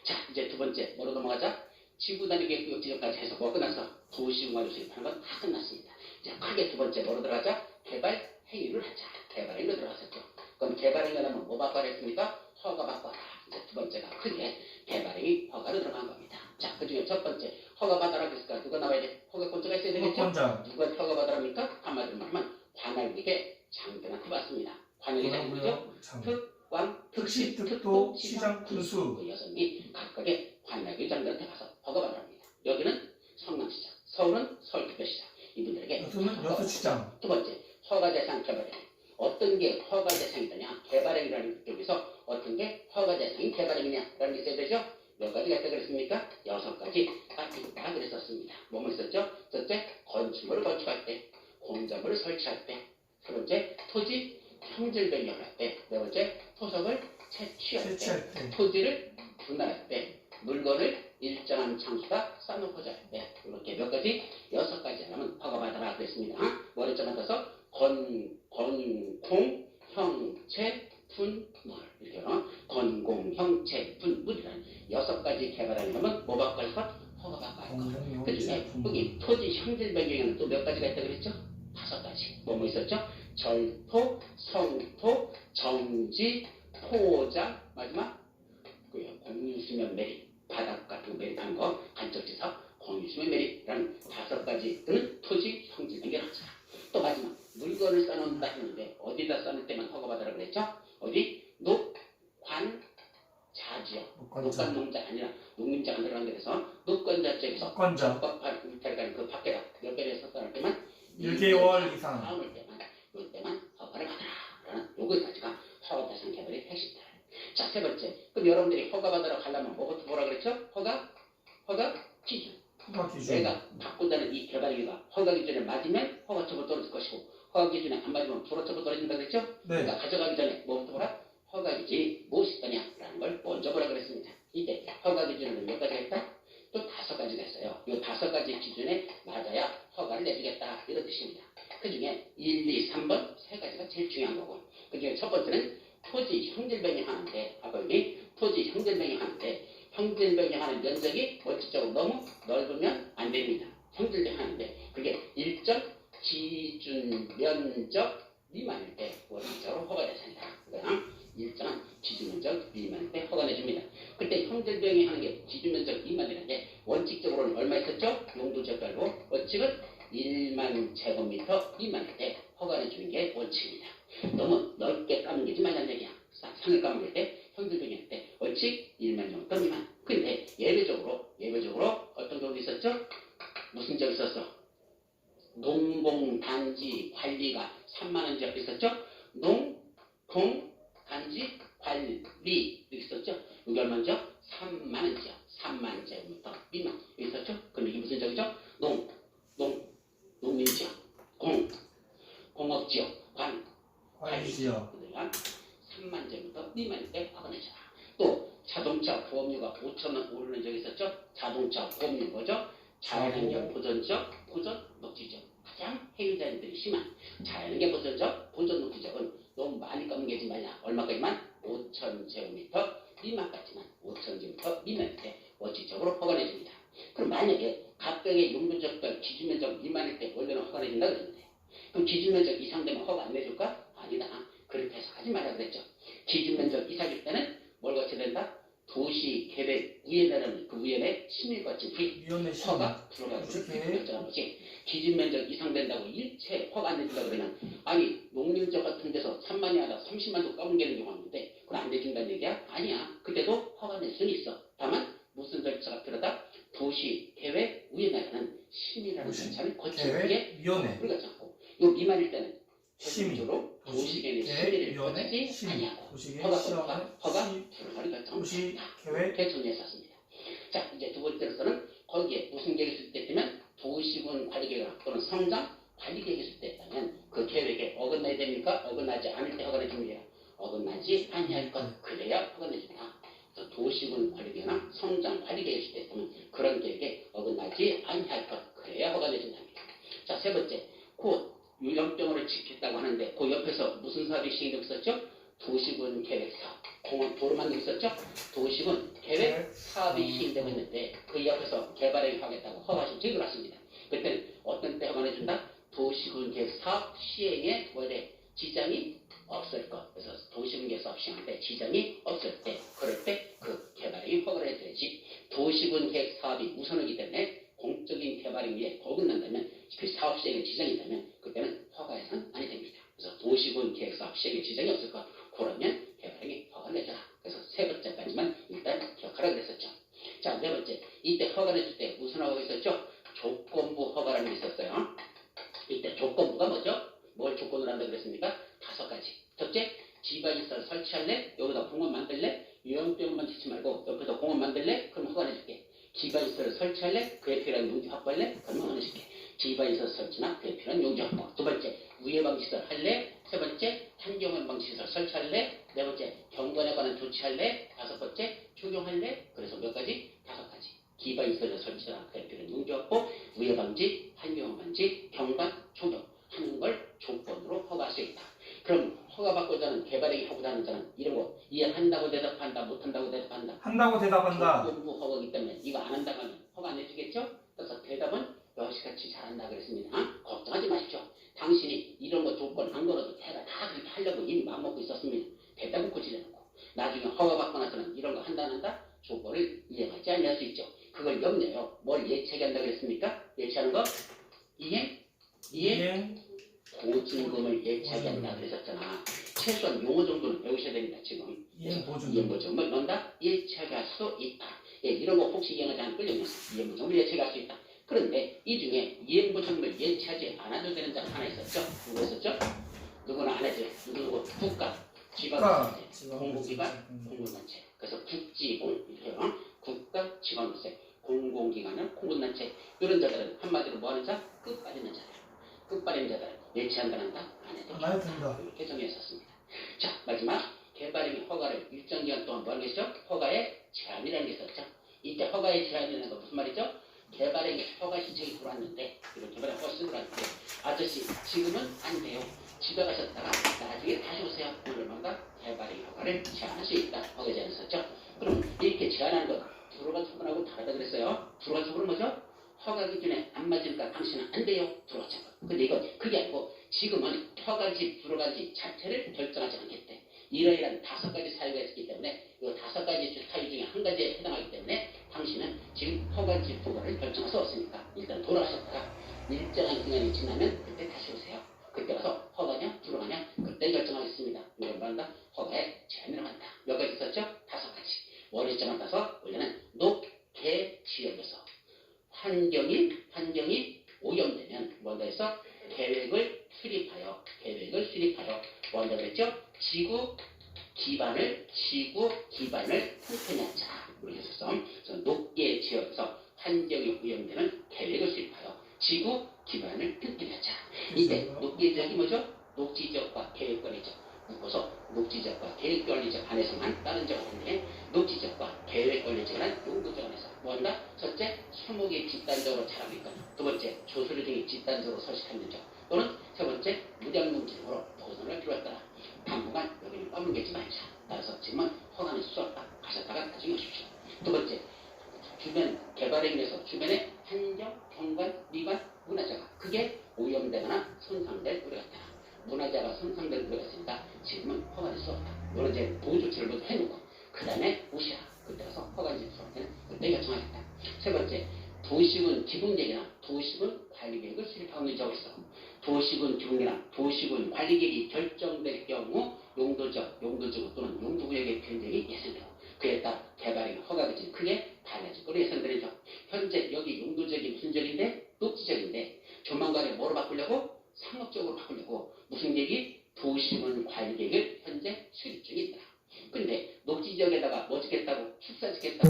S1: 자, 이제 두 번째 뭐로 넘어가자? 지구단위 계획 구역 지정까지 해서 뭐 끝나서 도시공간을 수립하는 건 다 끝났습니다. 이제 크게 두 번째 뭐로 들어가자? 개발 행위를 하자. 개발 행위로 들어갔었죠. 그럼 개발 행위를 하면 뭐 바꿔라 했습니까? 허가 바꿔라. 이제 두 번째가 크게 개발 행위 허가로 들어간 겁니다. 자, 그 중에 첫 번째 허가 받아라 그랬을까? 누가 나와야 돼? 허가권자가 있어야 되겠죠?
S2: 허가권자.
S1: 누가 허가 받아랍니까? 한마디로 말하면 관할국의 장관한테 받습니다. 관할국의 장관이죠? 특광, 특시, 특도, 시장, 군수 그 6이 각각의 관할국의 장관한테 가서 허가 받아랍니다. 여기는 성남시장, 서울은 서울특별시장. 이분들에게
S2: 여수는 여수시장.
S1: 두 번째, 허가대상 개발행. 어떤 게 허가대상이냐? 개발행이라는 쪽에서 어떤 게 허가대상이 개발행이냐라는 게 있어야 되죠? 몇 가지가 있다 그랬습니까? 6가지가 있다 그랬었습니다. 뭐뭐 있었죠? 첫째, 건축물을 건축할 때, 공작물을 설치할 때, 세 번째, 토지 형질 변경을 할 때, 네 번째, 토석을 채취할 때, 토지를 분할할 때, 물건을 일정한 장수가 쌓아놓고자 할 때, 이렇게 몇 가지? 6가지 하면 허가받아라 그랬습니다. 머리자 만들어서 건공, 형체, 분물 이렇게 건공, 형체, 분물이라는 6가지 개발하는 하면 뭐 바꿔 할 것? 허가 바꿔 할 것. 그 중에 여기 토지 형질 변경에는 또 몇 가지가 있다고 그랬죠? 5가지. 뭐 있었죠? 절토, 성토, 정지, 포장, 마지막 공유수면 매립, 바닥 같은 거 매립하는 거, 간접지사, 공유수면 매립이라는 5가지들은 토지 형질 변경을 하자. 또 마지막 물건을 쌓아놓는다 했는데 어디다 쌓을 때만 허가받으라 그랬죠? 어디? 녹관 자지역. 녹관 농자 아니라 농림자가 들어간 데서 녹관자 쪽에서 적법한 울타리가 그 밖에다 몇 개에서 쌓을 때만
S2: 1개월 이상
S1: 쌓을 때만 요 때만 허가를 받아라 라는 요거까지가 허가 대상 개발의 핵심이다. 자, 세 번째, 그럼 여러분들이 허가받으러 가려면 뭐부터 뭐라 그랬죠? 허가 기준. 내가 바꾼다는 이 개발행위가 허가 기준에 맞으면 허가처분 떨어질 것이고 허가 기준에 안 맞으면 불허처분 떨어진다 그랬죠?
S2: 네.
S1: 그러니까 가져가기 전에 뭐부터 보라? 허가 기준이 무엇이더냐라는 걸 먼저 보라 그랬습니다. 이때 허가 기준은 몇 가지가 있다? 또 5가지가 있어요. 이 5가지 기준에 맞아야 허가를 내주겠다 이런 뜻입니다. 그 중에 1, 2, 3번 3가지가 제일 중요한 거고 그 중에 첫 번째는 토지 형질 변경하는데 아까 여기 토지 형질 변경하는데 형질 변경하는 면적이 원칙적으로 너무 넓으면 안 됩니다. 형질 변경하는데 그게 일정 기준 면적 미만일 때 원칙적으로 허가 대상이다. 그러니까 일정한 기준면적 미만일 때 허가 내줍니다. 그때 형질병이 하는 게 기준면적 미만이라는 게 원칙적으로는 얼마 있었죠? 용도지역별로 원칙은 1만 제곱미터 미만일 때 허가 내주는 게 원칙입니다. 너무 넓게 까먹지 말자는 얘기야. 상을 까먹을 때 형질병이 할 때 원칙 1만 제곱미터 미만. 근데 예외적으로 어떤 경우도 있었죠? 무슨 적 있었어? 농공단지 관리가 3만원 지역 있었죠? 농공단지 관리 이렇게 있었죠? 이게 얼마죠? 3만원 지역 3만 제곱미터 미만 있었죠? 그럼 이게 무슨 지역이죠? 농민지역 공업지역
S2: 관리지역.
S1: 그러니까 3만 제곱미터 미만일 때 허가내줘라. 또 자동차 보험료가 5,000원 오르는 적이 있었죠? 자동차 보험료 뭐죠? 자연환경 보전지역 보전 녹지지역. 가장 해유자들이 심한 자연환경 보전지역 보전 녹지지역은 너무 많이 까먹지 말라. 얼마까지만? 5,000제곱미터 미만까지만 5,000제곱미터 미만일 때 원칙적으로 허가내줍니다. 그럼 만약에 각각의 용도지역별 기준면적 미만일 때 원래는 허가내준다 그랬는데 그럼 기준면적 이상 되면 허가 안 내줄까? 아니다. 그렇게 해서 하지 말라 그랬죠. 기준면적 이상일 때는 뭘 거쳐야 된다? 도시계획위원회라는 그 위원회 심의 거친 후에
S2: 위원회 심의.
S1: 허가 불허가지고
S2: 어떻게?
S1: 결정한 거지. 기준면적 이상 된다고 일체 허가 안 내준다 그러면 아니 농림지역 같은 데서 3만이 아니라 30만도 까먹는 경우가 있는데 그건 안 내준다는 얘기야? 아니야. 그때도 허가 낼 수는 있어. 다만 무슨 절차가 필요하다? 도시계획위원회라는 심의라는 절차를 거친 후에
S2: 계획위원회.
S1: 우리가 잡고 요 미만일 때는
S2: 심의.
S1: 결정적으로 도시계획 심의를 거치지 아니하고 허가 불허를 결정
S2: 도시계획
S1: 대통령이었습니다. 자 이제 두 번째로서는 거기에 무슨 계획이 있을 때 되면 도시군 관리계획 또는 성장 관리계획이 있을 때 되면 그 계획에 어긋나야 됩니까? 어긋나지 않을 때 허가를 줍니다. 어긋나지 아니할 것 그래야 허가를 줍니다. 그래서 도시군 관리계획이나 성장 관리계획이 있을 때 되면 그런 계획에 어긋나지 아니할 것 그래야 허가를 준답니다. 자 세 번째 곧 유형병원을 짓겠다고 하는데 그 옆에서 무슨 사업이 시행되고 있었죠? 도시군 계획사업, 공원 도로 만들고 있었죠? 도시군 계획 사업이 시행되고 있는데 그 옆에서 개발을 하겠다고 허가신 적이 났습니다. 그때는 어떤 때 허가해준다? 도시군 계획 사업 시행에 원래 지장이 없을 것. 그래서 도시군 계획 사업 시행할 때 지장이 없을 때 그럴 때 그 개발이 허가를 해줘야지. 도시군 계획 사업이 우선이기 때문에 공적인 개발에 의해 어긋난다면 그 사업 시행에 지장이 있다면 그때는 허가해서는 아니 됩니다. 그래서 도시군 계획 사업 시행에 지장이 없을 것 그러면 개발에 허가를 내줘라. 그래서 세 번째까지만 일단 기억하라 그랬었죠. 자, 네 번째 이때 허가를 줄 때 무슨 허가가 있었죠? 조건부 허가라는 게 있었어요. 이때 조건부가 뭐죠? 뭘 조건으로 한다고 그랬습니까? 5가지. 첫째, 지방시설 설치할래? 여기다 공원 만들래? 유형병만 짓지 말고 옆에서 공원 만들래? 그럼 허가 내줄게. 지방시설을 설치할래? 그에 필요한 용지 확보할래? 그럼 허가 내줄게. 지방시설 설치나 그에 필요한 용지 확보. 두 번째, 위해방지시설 할래? 세 번째, 환경관방시설 설치할래? 네 번째, 경관에 관한 조치할래? 다섯 번째, 적용할래? 그래서 몇 가지? 5가지. 기반시설을 설치나 그에 필요한 용지 확보, 위해방지, 환경방지, 경관, 조정하는 걸 조건으로 허가할 수 있다. 그럼 허가받고자 하는 개발행위 하고자 하는 자는 이런 거 이해한다고 대답한다, 못한다고 대답한다.
S2: 한다고 대답한다.
S1: 조건부 허가이기 때문에 이거 안 한다고 하면 허가 안 해주겠죠? 그래서 대답은 여시같이 잘한다 그랬습니다. 걱정하지 마십시오. 당신이 이런 거 조건 안 걸어도 제가 다 그렇게 하려고 이미 마음먹고 있었습니다. 대답은 고치려놓고 나중에 허가받고 나서는 이런 거 한다 안 한다? 조건을 이행하지 아니할 수 있죠. 그걸 염려요. 뭘 예체한다 그랬습니까? 예체하는 거? 이행 보증금을 예체하게 한다 그랬었잖아. 최소한 용어 정도는 배우셔야 됩니다. 지금 이행보증금을 넣는다? 예체하게 할 수 있다. 예, 이런 거 혹시 이행하지 않을 걸요 이행보증금을 예체하게 할 수 있다. 그런데 이 중에 이행보증금을 예체하지 않아도 되는 자가 하나 있었죠. 누구 있었죠? 누구나 안 했죠. 누구 국가, 지방자치, 공공기관, 공공단체. 그래서 국지공 이렇게요. 국가, 지방자치, 공공기관은 공공단체. 이런 자들은 한마디로 뭐 하는 자? 끝빠지는 자들. 끝빠지는 자들은 예체한다 한다? 안 해도 된다. 이렇게 정의했었습니다. 자, 마지막 개발행위 허가를 일정 기간 동안 뭐 하는 게 있죠? 허가의 제한이라는 게 있었죠. 이때 허가의 제한이라는 건 무슨 말이죠? 개발행위 허가 신청이 들어왔는데 이런 개발행위 허가 신청이 들어왔는데 아저씨 지금은 안 돼요. 집에 가셨다가 나중에 다시 오세요. 그러면가 개발행위 허가를 제한할 수 있다. 허가 제한을 썼죠. 그럼 이렇게 제한하는 건 불허가 처분하고 다르다 그랬어요. 불허가 처분은 뭐죠? 허가 기준에 안 맞으니까 당신은 안 돼요. 불허가 처분. 근데 이건 그게 아니고 지금은 허가지 들어간 지 자체를 결정하지 않겠대. 이러이러한 5가지 사유가 있기 때문에 이 5가지 사유 중에 한 가지에 해당하기 때문에 당신은 지금 허가 질투를 결정할 수 없으니까 일단 돌아가셨다가 일정한 기간이 지나면 그때 다시 오세요. 그때 가서 허가냐 불허가냐 그때 결정하겠습니다. 이걸 말한다. 허가에 제한을 한다. 몇 가지 있었죠? 5가지. 원리점을 따서 원래는 녹개 지역에서 환경이 오염되면 뭔가 해서 계획을 수립하여 뭔가 그랬죠? 지구 기반을 튼튼히 하자. 이렇게 했었어. 그래서 녹개 지역에서 환경이 오염되면 계획을 수립하여 지구 기반을 튼튼히 하자. 이때 녹개 지역이 뭐죠? 녹지지역과 계획관리적. 묶어서 녹지지역과 계획관리적 안에서만 다른 지역은 없는데 녹지지역과 계획관리적이란 용도적 안에서 뭔가 첫째 수목이 집단적으로 자라고 있거나 두 번째 조수리 등이 집단적으로 서식하는 점 또는 세 번째 무량농지으로 보존을 필요했더라. 당분간 여기는 떠넘기지 말자. 따라서 지금은 허가는 수 없다. 가셨다가 나중에 오십시오. 두 번째 주변 개발에 의해서 주변의 환경, 경관, 미관, 문화자가 크게 오염되거나 손상될 우려가 있다. 문화자가 손상될 우려가 있으니까 지금은 허가될 수 없다. 이런 이제 보호 조치를 모두 해놓고 그 다음에 오시라. 그때 가서 허가인지 수업에는 그때 결정하겠다. 세 번째 도시군 기본계획이나 도시군 관리계획을 수립하고 있는 적이 있어. 도시군 기본계획이나 도시군 관리계획이 결정될 경우 용도적 또는 용도구역의 변경이 예상되고 그에 따라 개발의 허가 기준이 크게 달라질 것으로 예상되는 점. 현재 여기 용도적이 무슨 지역인데? 녹지지역인데 조만간에 뭐로 바꾸려고? 상업적으로 바꾸려고 무슨 계획이? 도시군 관리계획을 현재 수립 중에 있다. 근데 녹지지역에다가 뭐 짓겠다고? 축사 짓겠다고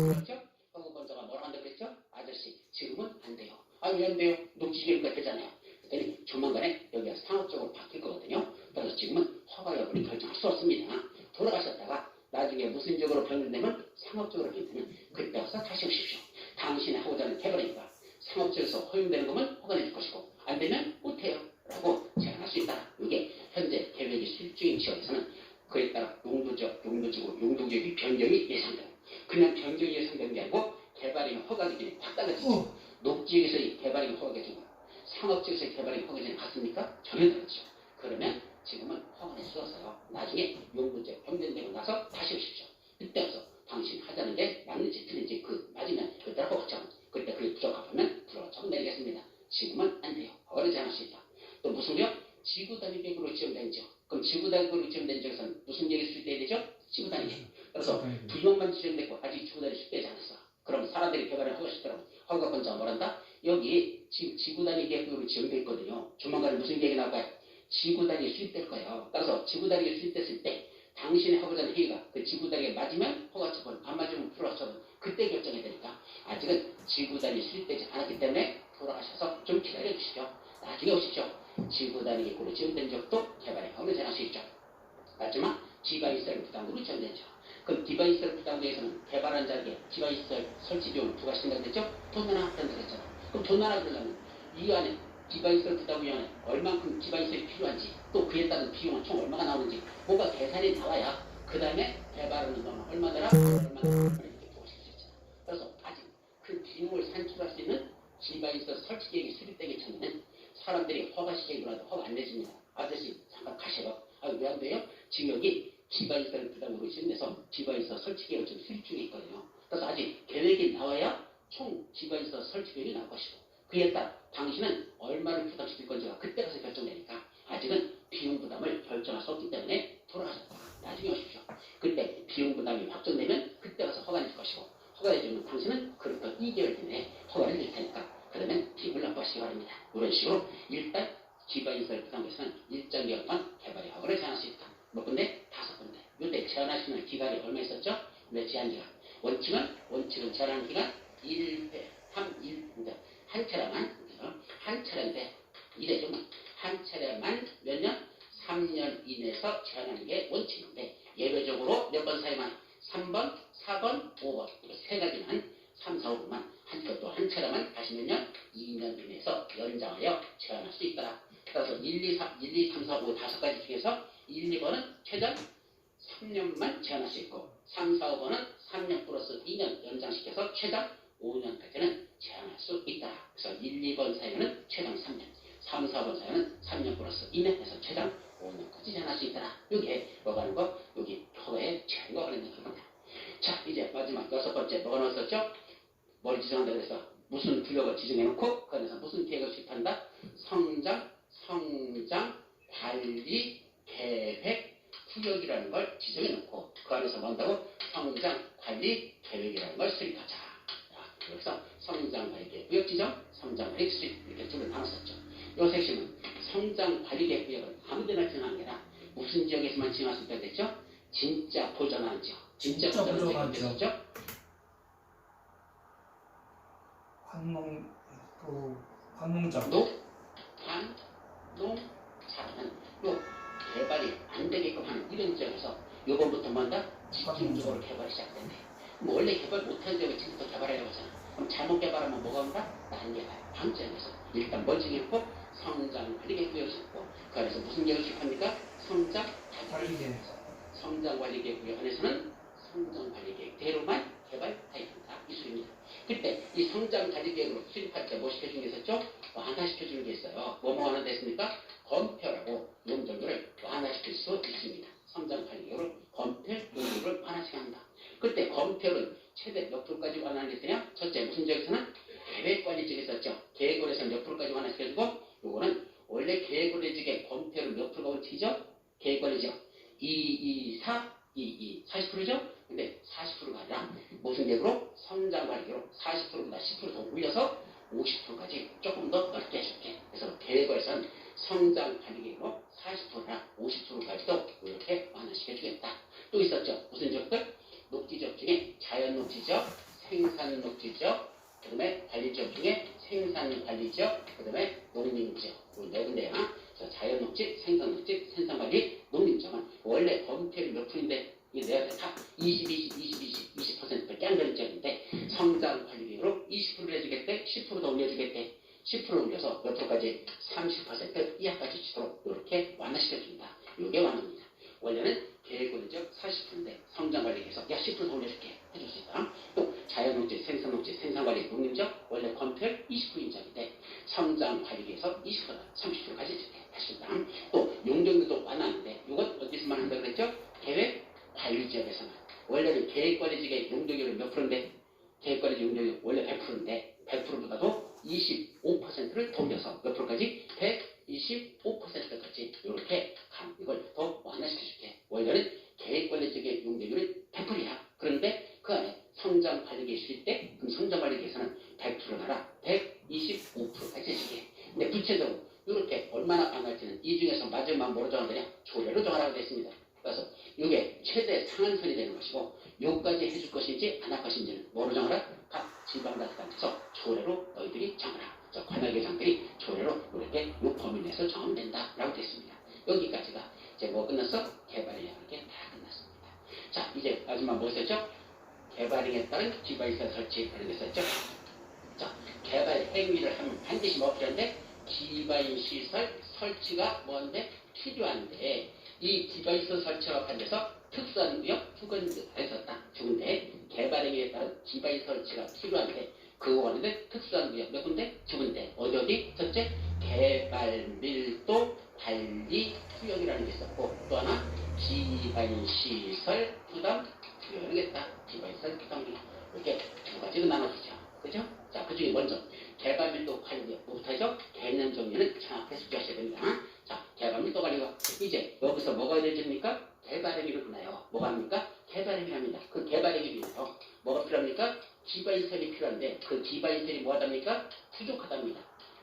S1: 그렇죠? 허가권자가 뭐라 한다고 그랬죠? 아저씨 지금은 안 돼요. 아 왜 안 돼요? 녹지지역이니까 되잖아요. 그랬더니 조만간에 여기가 상업적으로 바뀔 거거든요. 그래서 지금은 허가 여부를 결정할 수 없습니다. 돌아가셨다가 나중에 무슨 지역으로 변경되면 상업적으로 변경되면 그때 와서 다시 오십시오. 당신이 하고자 하는 개발이니까 상업지역에서 허용되는 거면 허가내줄 것이고 안 되면 못해요 라고 제안할 수 있다. 이게 현재 계획이 수립 중인 지역에서는 그에 따라 용도구역이 변경이 예상되고 그냥 변경이 예상되는 게 아니고 개발이 허가 기준이 확 달라지죠. 녹지역에서의 개발이 허가 기준과 상업지역에서의 개발이 허가 기준이 같습니까? 전혀 다르죠. 그러면 지금은 허가낼 수 없어요. 나중에 용도적 변경되고 나서 다시 오십시오. 그때 와서 당신 하자는 게 맞는지 틀린지 그 맞으면 그때 허가 정 그때 그게 부적합하면 불허가 정 내리겠습니다. 지금은 안 돼요. 허가를 제한할 수 있다. 또 무슨 지역? 지구 단위 계획으로 지정된 지역. 그럼 지구 단위 계획으로 지정된 지역에서는 무슨 계획이 수립돼야 되죠? 지구 단위 계획. 그래서 두 명만 지정됐고 아직 지구 단위 수립되지 않았어. 그럼 사람들이 개발을 하고 싶더라고. 허가권자가 뭐란다? 여기 지금 지구 단위 계획으로 지정돼 있거든요. 조만간에 무슨 계획이 나올까요? 지구 단위 수립될 거예요. 따라서 지구 단위가 수립됐을 때 당신의 허가자는 회의가 그 지구 단위에 맞으면 허가 처분, 안 맞으면 불허 처분 그때 결정해야 되니까 아직은 지구 단위 수립되지 않았기 때문에 돌아가셔서 좀 기다려 주시죠. 나중에 오십시오. 지구 단위 계획으로 지정된 적도 개발에 허가를 제한할 수 있죠. 마지막 디바이스를 부담으로 지정된 적. 그럼 디바이스를 부담에서는 개발한 자에게 디바이스 설치 비용을 부과시킨다고 했죠? 돈 하나 한다고 했잖아. 그럼 돈 하나 들려면 이 안에 디바이스를 부담위원회 얼만큼 디바이스가 필요한지 또 그에 따른 비용은 총 얼마가 나오는지 뭐가 계산이 나와야 그 다음에 개발하는 돈은 얼마더라? 이렇게 부과시킬 수 있잖아. 그래서 아직 그 비용을 산출할 수 있는 디바이스 설치 계획이 수립되기 전에는 사람들이 허가 시켜이더라도 허가 안 내줍니다. 아저씨 잠깐 가셔요. 아 왜 안 돼요? 지금 여기 디바이스를 부담으로 지정해서 디바이스 설치 계획을 지금 수립 중에 있거든요. 그래서 아직 계획이 나와야 총 디바이스 설치 계획이 나올 것이고 그에 따라 당신은 얼마를 부담시킬 건지가 그때 가서 결정되니까 아직은 비용 부담을 결정할 수 없기 때문에 돌아가셨다가 나중에 오십시오. 그때 비용 부담이 확정되면 그때 가서 허가를 줄 것이고 허가해주면 당신은 그로부터 2개월 이내에 허가를 줄 테니까 그러면 기분을 나빠하시기 바랍니다. 이런 식으로 일단 디바이스를 부담해서는 일정 기간 동안 개발의 허가를 제한할 수 있다. 몇 군데? 5군데. 이때 제한할 수 있는 기간이 얼마 있었죠? 네, 제한기간. 원칙은 제한하는 기간 1회, 한 차례인데 이래죠. 한 차례만 몇 년? 3년 이내에서 제한하는 게 원칙인데 예외적으로 몇 번 사용한 3번, 4번, 5번 세 가지만 3, 4, 5만 한 차례만 다시 몇 년? 2년 이내에서 연장하여 제한할 수 있더라. 따라서 1, 2, 3, 4, 5, 5가지 중에서 1, 2번은 최장 3년만 제한할 수 있고 3, 4, 5번은 3년 플러스 2년 연장시켜서 최장 5년까지는 제한할 수 있다. 그래서 1, 2번 사용은 최장 3년, 3, 4번 사연은 3년 플러스 2년 해서 최장 5년까지 전할 수 있더라. 이게 뭐가 하는 거? 여기 표에 최고가 걸리는 겁니다. 자, 이제 마지막 6번째 뭐가 나왔었죠? 뭘 지정한다 그래서 무슨 구역을 지정해놓고 그 안에서 무슨 계획을 수립한다? 성장, 관리, 계획, 구역이라는 걸 지정해놓고 그 안에서 뭐 한다고? 성장, 관리, 계획이라는 걸 수립하자. 자, 여기서 성장, 관리, 계획, 구역 지정, 성장, 관리, 수립 이렇게 두 개 나눴었죠. 이 섹션은 성장, 관리, 계획, 구역을 아무데나 지정하는 게 아니라 무슨 지역에서만 지정할 수 있다고 했죠? 진짜 보존하는 지역. 진짜 보존하는 지역.
S2: 관농장.
S1: 관농사라는 요 개발이 안 되게끔 하는 이런 지역에서 요번부터 뭔가 집중적으로 개발이 시작된대. 뭐 원래 개발 못하는 지역을 지금부터 개발하려고 하잖아. 그럼 잘못 개발하면 뭐가 온다? 난개발, 방지역에서 일단 뭘 정했고 성장 관리 계획 구역을 짓고 그 안에서 무슨 계획을 수립합니까? 성장 관리 계획. 성장 관리 계획 구역 안에서는 성장 관리 계획대로만 개발하였다. 이 수입니다. 그때 이 성장 관리 계획으로 수립할 때 뭐 시켜주는 게 있었죠? 완화시켜주는 게 있어요. 뭐뭐 완화됐습니까? 검표라고 용적률을 완화시킬 수 있습니다. 성장 관리 계획으로 검표 용적률을 완화시켜합니다. 그때 검표는 최대 몇 프로까지 완화하는 게 있으냐? 첫째 무슨 지역에서는 계획관리직에 있었죠. 계획관리에서는 몇 프로까지 완화시켜주고 요거는 원래 계획관리직의 검표를 몇 프로가 올치죠? 계획관리직 40%죠? 근데 40%가 아니라 무슨 계획으로? 성장관리계획으로 40%보다 10% 더 올려서 50%까지 조금 더 넓게 해줄게. 그래서 계획에서는 성장관리계획으로 40%나 50%까지도 이렇게 완화시켜주겠다. 또 있었죠. 무슨 지역들? 녹지지역 중에 자연녹지지역, 생산녹지지역, 그 다음에 관리지역 중에 생산관리지역, 그 다음에 농림지역. 이 네 군데야. 자연녹지, 생산녹지, 생산관리, 농림지역은 원래 검토율이 몇 프로인데 이 내가 다 20%밖에 안 되는 지역인데 성장관리계획으로 20%를 해주겠대, 10% 더 올려주겠대. 10% 올려서 몇 프로까지? 30% 이하까지 주도록 이렇게 완화시켜줍니다. 이게 완화입니다. 원래는 계획관리지역 40%인데 성장관리계획에서 야 10% 더 올려줄게 해줄 수 있다. 또 자연녹지, 생산녹지, 생산관리, 농림지역 원래 검토율 20%인 지역인데 성장관리계획에서 20%나 30%까지 해줄게 할 수 있다. 또 용적률도 완화하는데 이건 어디서만 한다고 그랬죠? 계획관리지역에서만. 원래는 계획관리지역의 용적률은 몇 프로인데 계획관리지역 용적률 원래 100%인데 100%보다도 25%를 더 올려서 몇 프로까지? 125%까지 이렇게 이걸 더 완화시켜줄게. 원래는 계획관리지역의 용적률은 100%야. 그런데 그 안에 성장관리계획 수립 때 그럼 성장관리계획에서는 100%가 아니라 125%까지 해줄게. 근데 구체적으로 이렇게 얼마나 완화할지는 이 중에서 마지막 뭐로 정하느냐? 조례로 정하라고 되어 있습니다. 그래서 이게 최대 상한선이 되는 것이고 요까지 해줄 것인지 안 할 것인지는 뭐로 정하라? 각 지방자치단체에서 조례로 너희들이 정하라. 관할계장들이 조례로 이렇게 요 범위 내에서 정하면 된다라고 되어 있습니다. 여기까지가 이제 뭐 끝났어? 개발이라는 게 다 끝났습니다. 자, 이제 마지막 뭐 있었죠? 개발행에 따른 기반시설 설치 그런 게 있었죠? 자, 개발 행위를 하면 반드시 뭐 필요한데? 기반시설 설치가 뭔데? 필요한데 이 기반시설 설치가 반대해서 특수한 구역 주거지에서 딱 좋은데 개발행위에 따른 기반시설 설치가 필요한데 그거 하는데 특수한 구역 몇 군데? 두 군데. 어디? 첫째 개발밀도 관리 구역이라는 게 있었고 또 하나 기반시설 부담 구역이겠다. 기반시설 부담 구역 이렇게 두 가지로 나눠주죠. 그죠? 자, 그 중에 먼저 개발밀도 관리 구역 뭐부터 하죠? 개념 정리는 정확히 숙지하셔야 됩니다. 자, 개발밀도 관리구역 이제 여기서 뭐가 되집니까? 개발행위를 하나요. 뭐가 합니까? 개발행위를 합니다. 그 개발행위를 위해서 뭐가 필요합니까? 기반시설이 필요한데 그 기반시설이 뭐하답니까? 부족하답니다.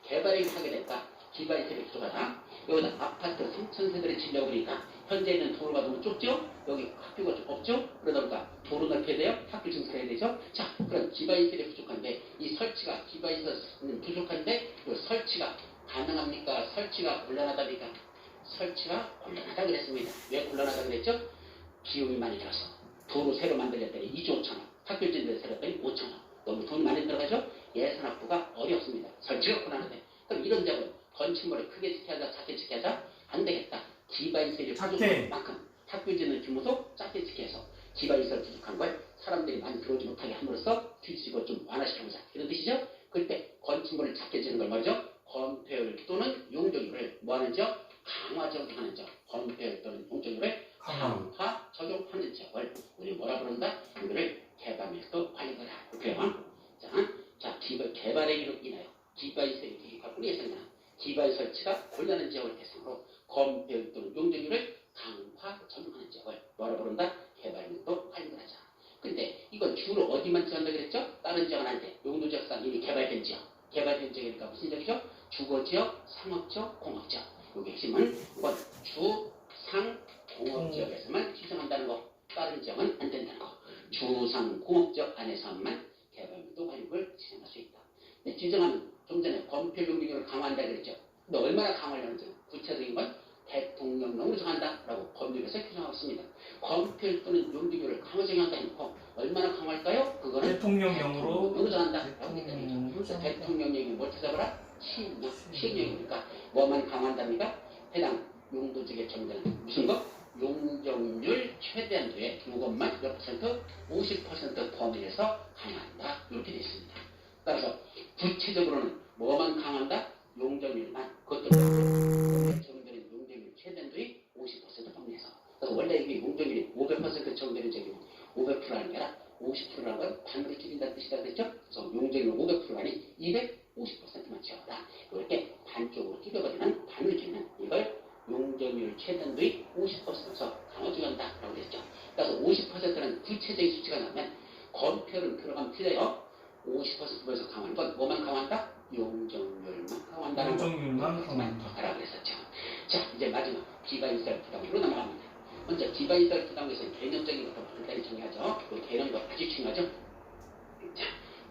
S1: 개발행위를 하게 될까? 기반시설이 부족하다. 여기다 아파트 3,000세대를 지려고 그러니까 현재 있는 도로가 너무 좁죠? 여기 학교가 좀 없죠? 그러다 보니까 도로 넓혀야 돼요? 학교 증설해야 되죠? 자, 그럼 기반시설이 부족한데 이 설치가 기반시설은 부족한데 그 설치가 가능합니까? 설치가 곤란하답니까? 설치가 곤란하다 그랬습니다. 왜 곤란하다 그랬죠? 비용이 많이 들어서 도로 새로 만들었더니 2조 5천원, 학교 짓는 데 새로 5천원 너무 돈이 많이 들어가죠? 예산 확보가 어렵습니다. 설치가 곤란하대. 그럼 이런 점은 건축물을 크게 지켜야 하자, 작게 지켜야 하자? 안 되겠다. 기반시설이 부족한 만큼 학교 짓는 규모도 작게 지켜서 기반시설 부족한 걸 사람들이 많이 들어오지 못하게 함으로써 뒤집어 좀 완화시켜보자. 이런 뜻이죠? 그럴 때 건축물을 작게 지는 걸 말이죠? 건폐율 또는 용적률을 뭐하는 지역? 강화 적용하는 지역. 건폐율 또는 용적률을 강화 적용하는 지역을 우리 뭐라 부른다? 이거를 개발밀도 관리거라. 그래요. 자, 개발의 기로 인하여 기반시설이 우리 예상이나 기반 설치가 곤란한 지역을 대상으로 건폐율 또는 용적률을 강화 적용하는 지역을 뭐라 부른다? 개발밀도 관리거라자. 근데 이건 주로 어디만 지원한다 그랬죠? 다른 지역은 아닌데 용도지역상 이미 개발된 지역. 개발된 지역이니까 무슨 지역이죠? 주거지역, 상업지역, 공업지역. 여기 핵심은 이건 주, 상, 공업지역에서만 지정한다는 거. 다른 지역은 안 된다는 거. 주, 상, 공업지역 안에서만 개발밀도 관리를 진행할 수 있다. 근데 지정하면 좀 전에 건폐율 용적률을 강화한다 그랬죠? 근데 얼마나 강화하려는지 구체적인 건 대통령령으로 정한다라고 법률에서 규정하고 있습니다. 건폐율 또는 용적률을 강화 적용한다니까 얼마나 강화할까요? 그거는 대통령령으로 정한다라고 얘기합니다. 대통령령이 뭘 찾아보라? 시행령이니까 뭐만 강화한답니까? 해당 용도지역에 정되는 무슨 거? 용적률 최대한도의 이것만 몇 퍼센트? 50% 범위에서 강화한다. 이렇게 되어 있습니다. 따라서 구체적으로는 뭐만 강화한다? 용적률만. 그것도 정되는 용적률 최대한도의 50% 범위에서. 그래서 원래 이게 용적률이 500% 정되는 적이고 500%라는 게 아니라 50%라는 건 반으로 줄인다는 뜻이다 그랬죠? 그래서 용적률 500%가 아닌 250%만 채워라. 이렇게 반쪽으로 줄여버리는 반을 줄이는 이걸 용적률 최단도의 50%에서 강화중한다라고 그랬죠. 그래서 50%는 구체적인 수치가 나오면 건폐율은 들어가면 틀려요. 50%에서 강화하는 건 뭐만 강화한다? 용적률만 강화한다는
S2: 용적률만 강화한다.
S1: 라고 그랬었죠. 자, 이제 마지막 기반시설 부담으로 넘어갑니다. 먼저 기반시설 부담에서는 개념적인 것부터 간단히 정리하죠. 그 개념도 아주 중요하죠. 자,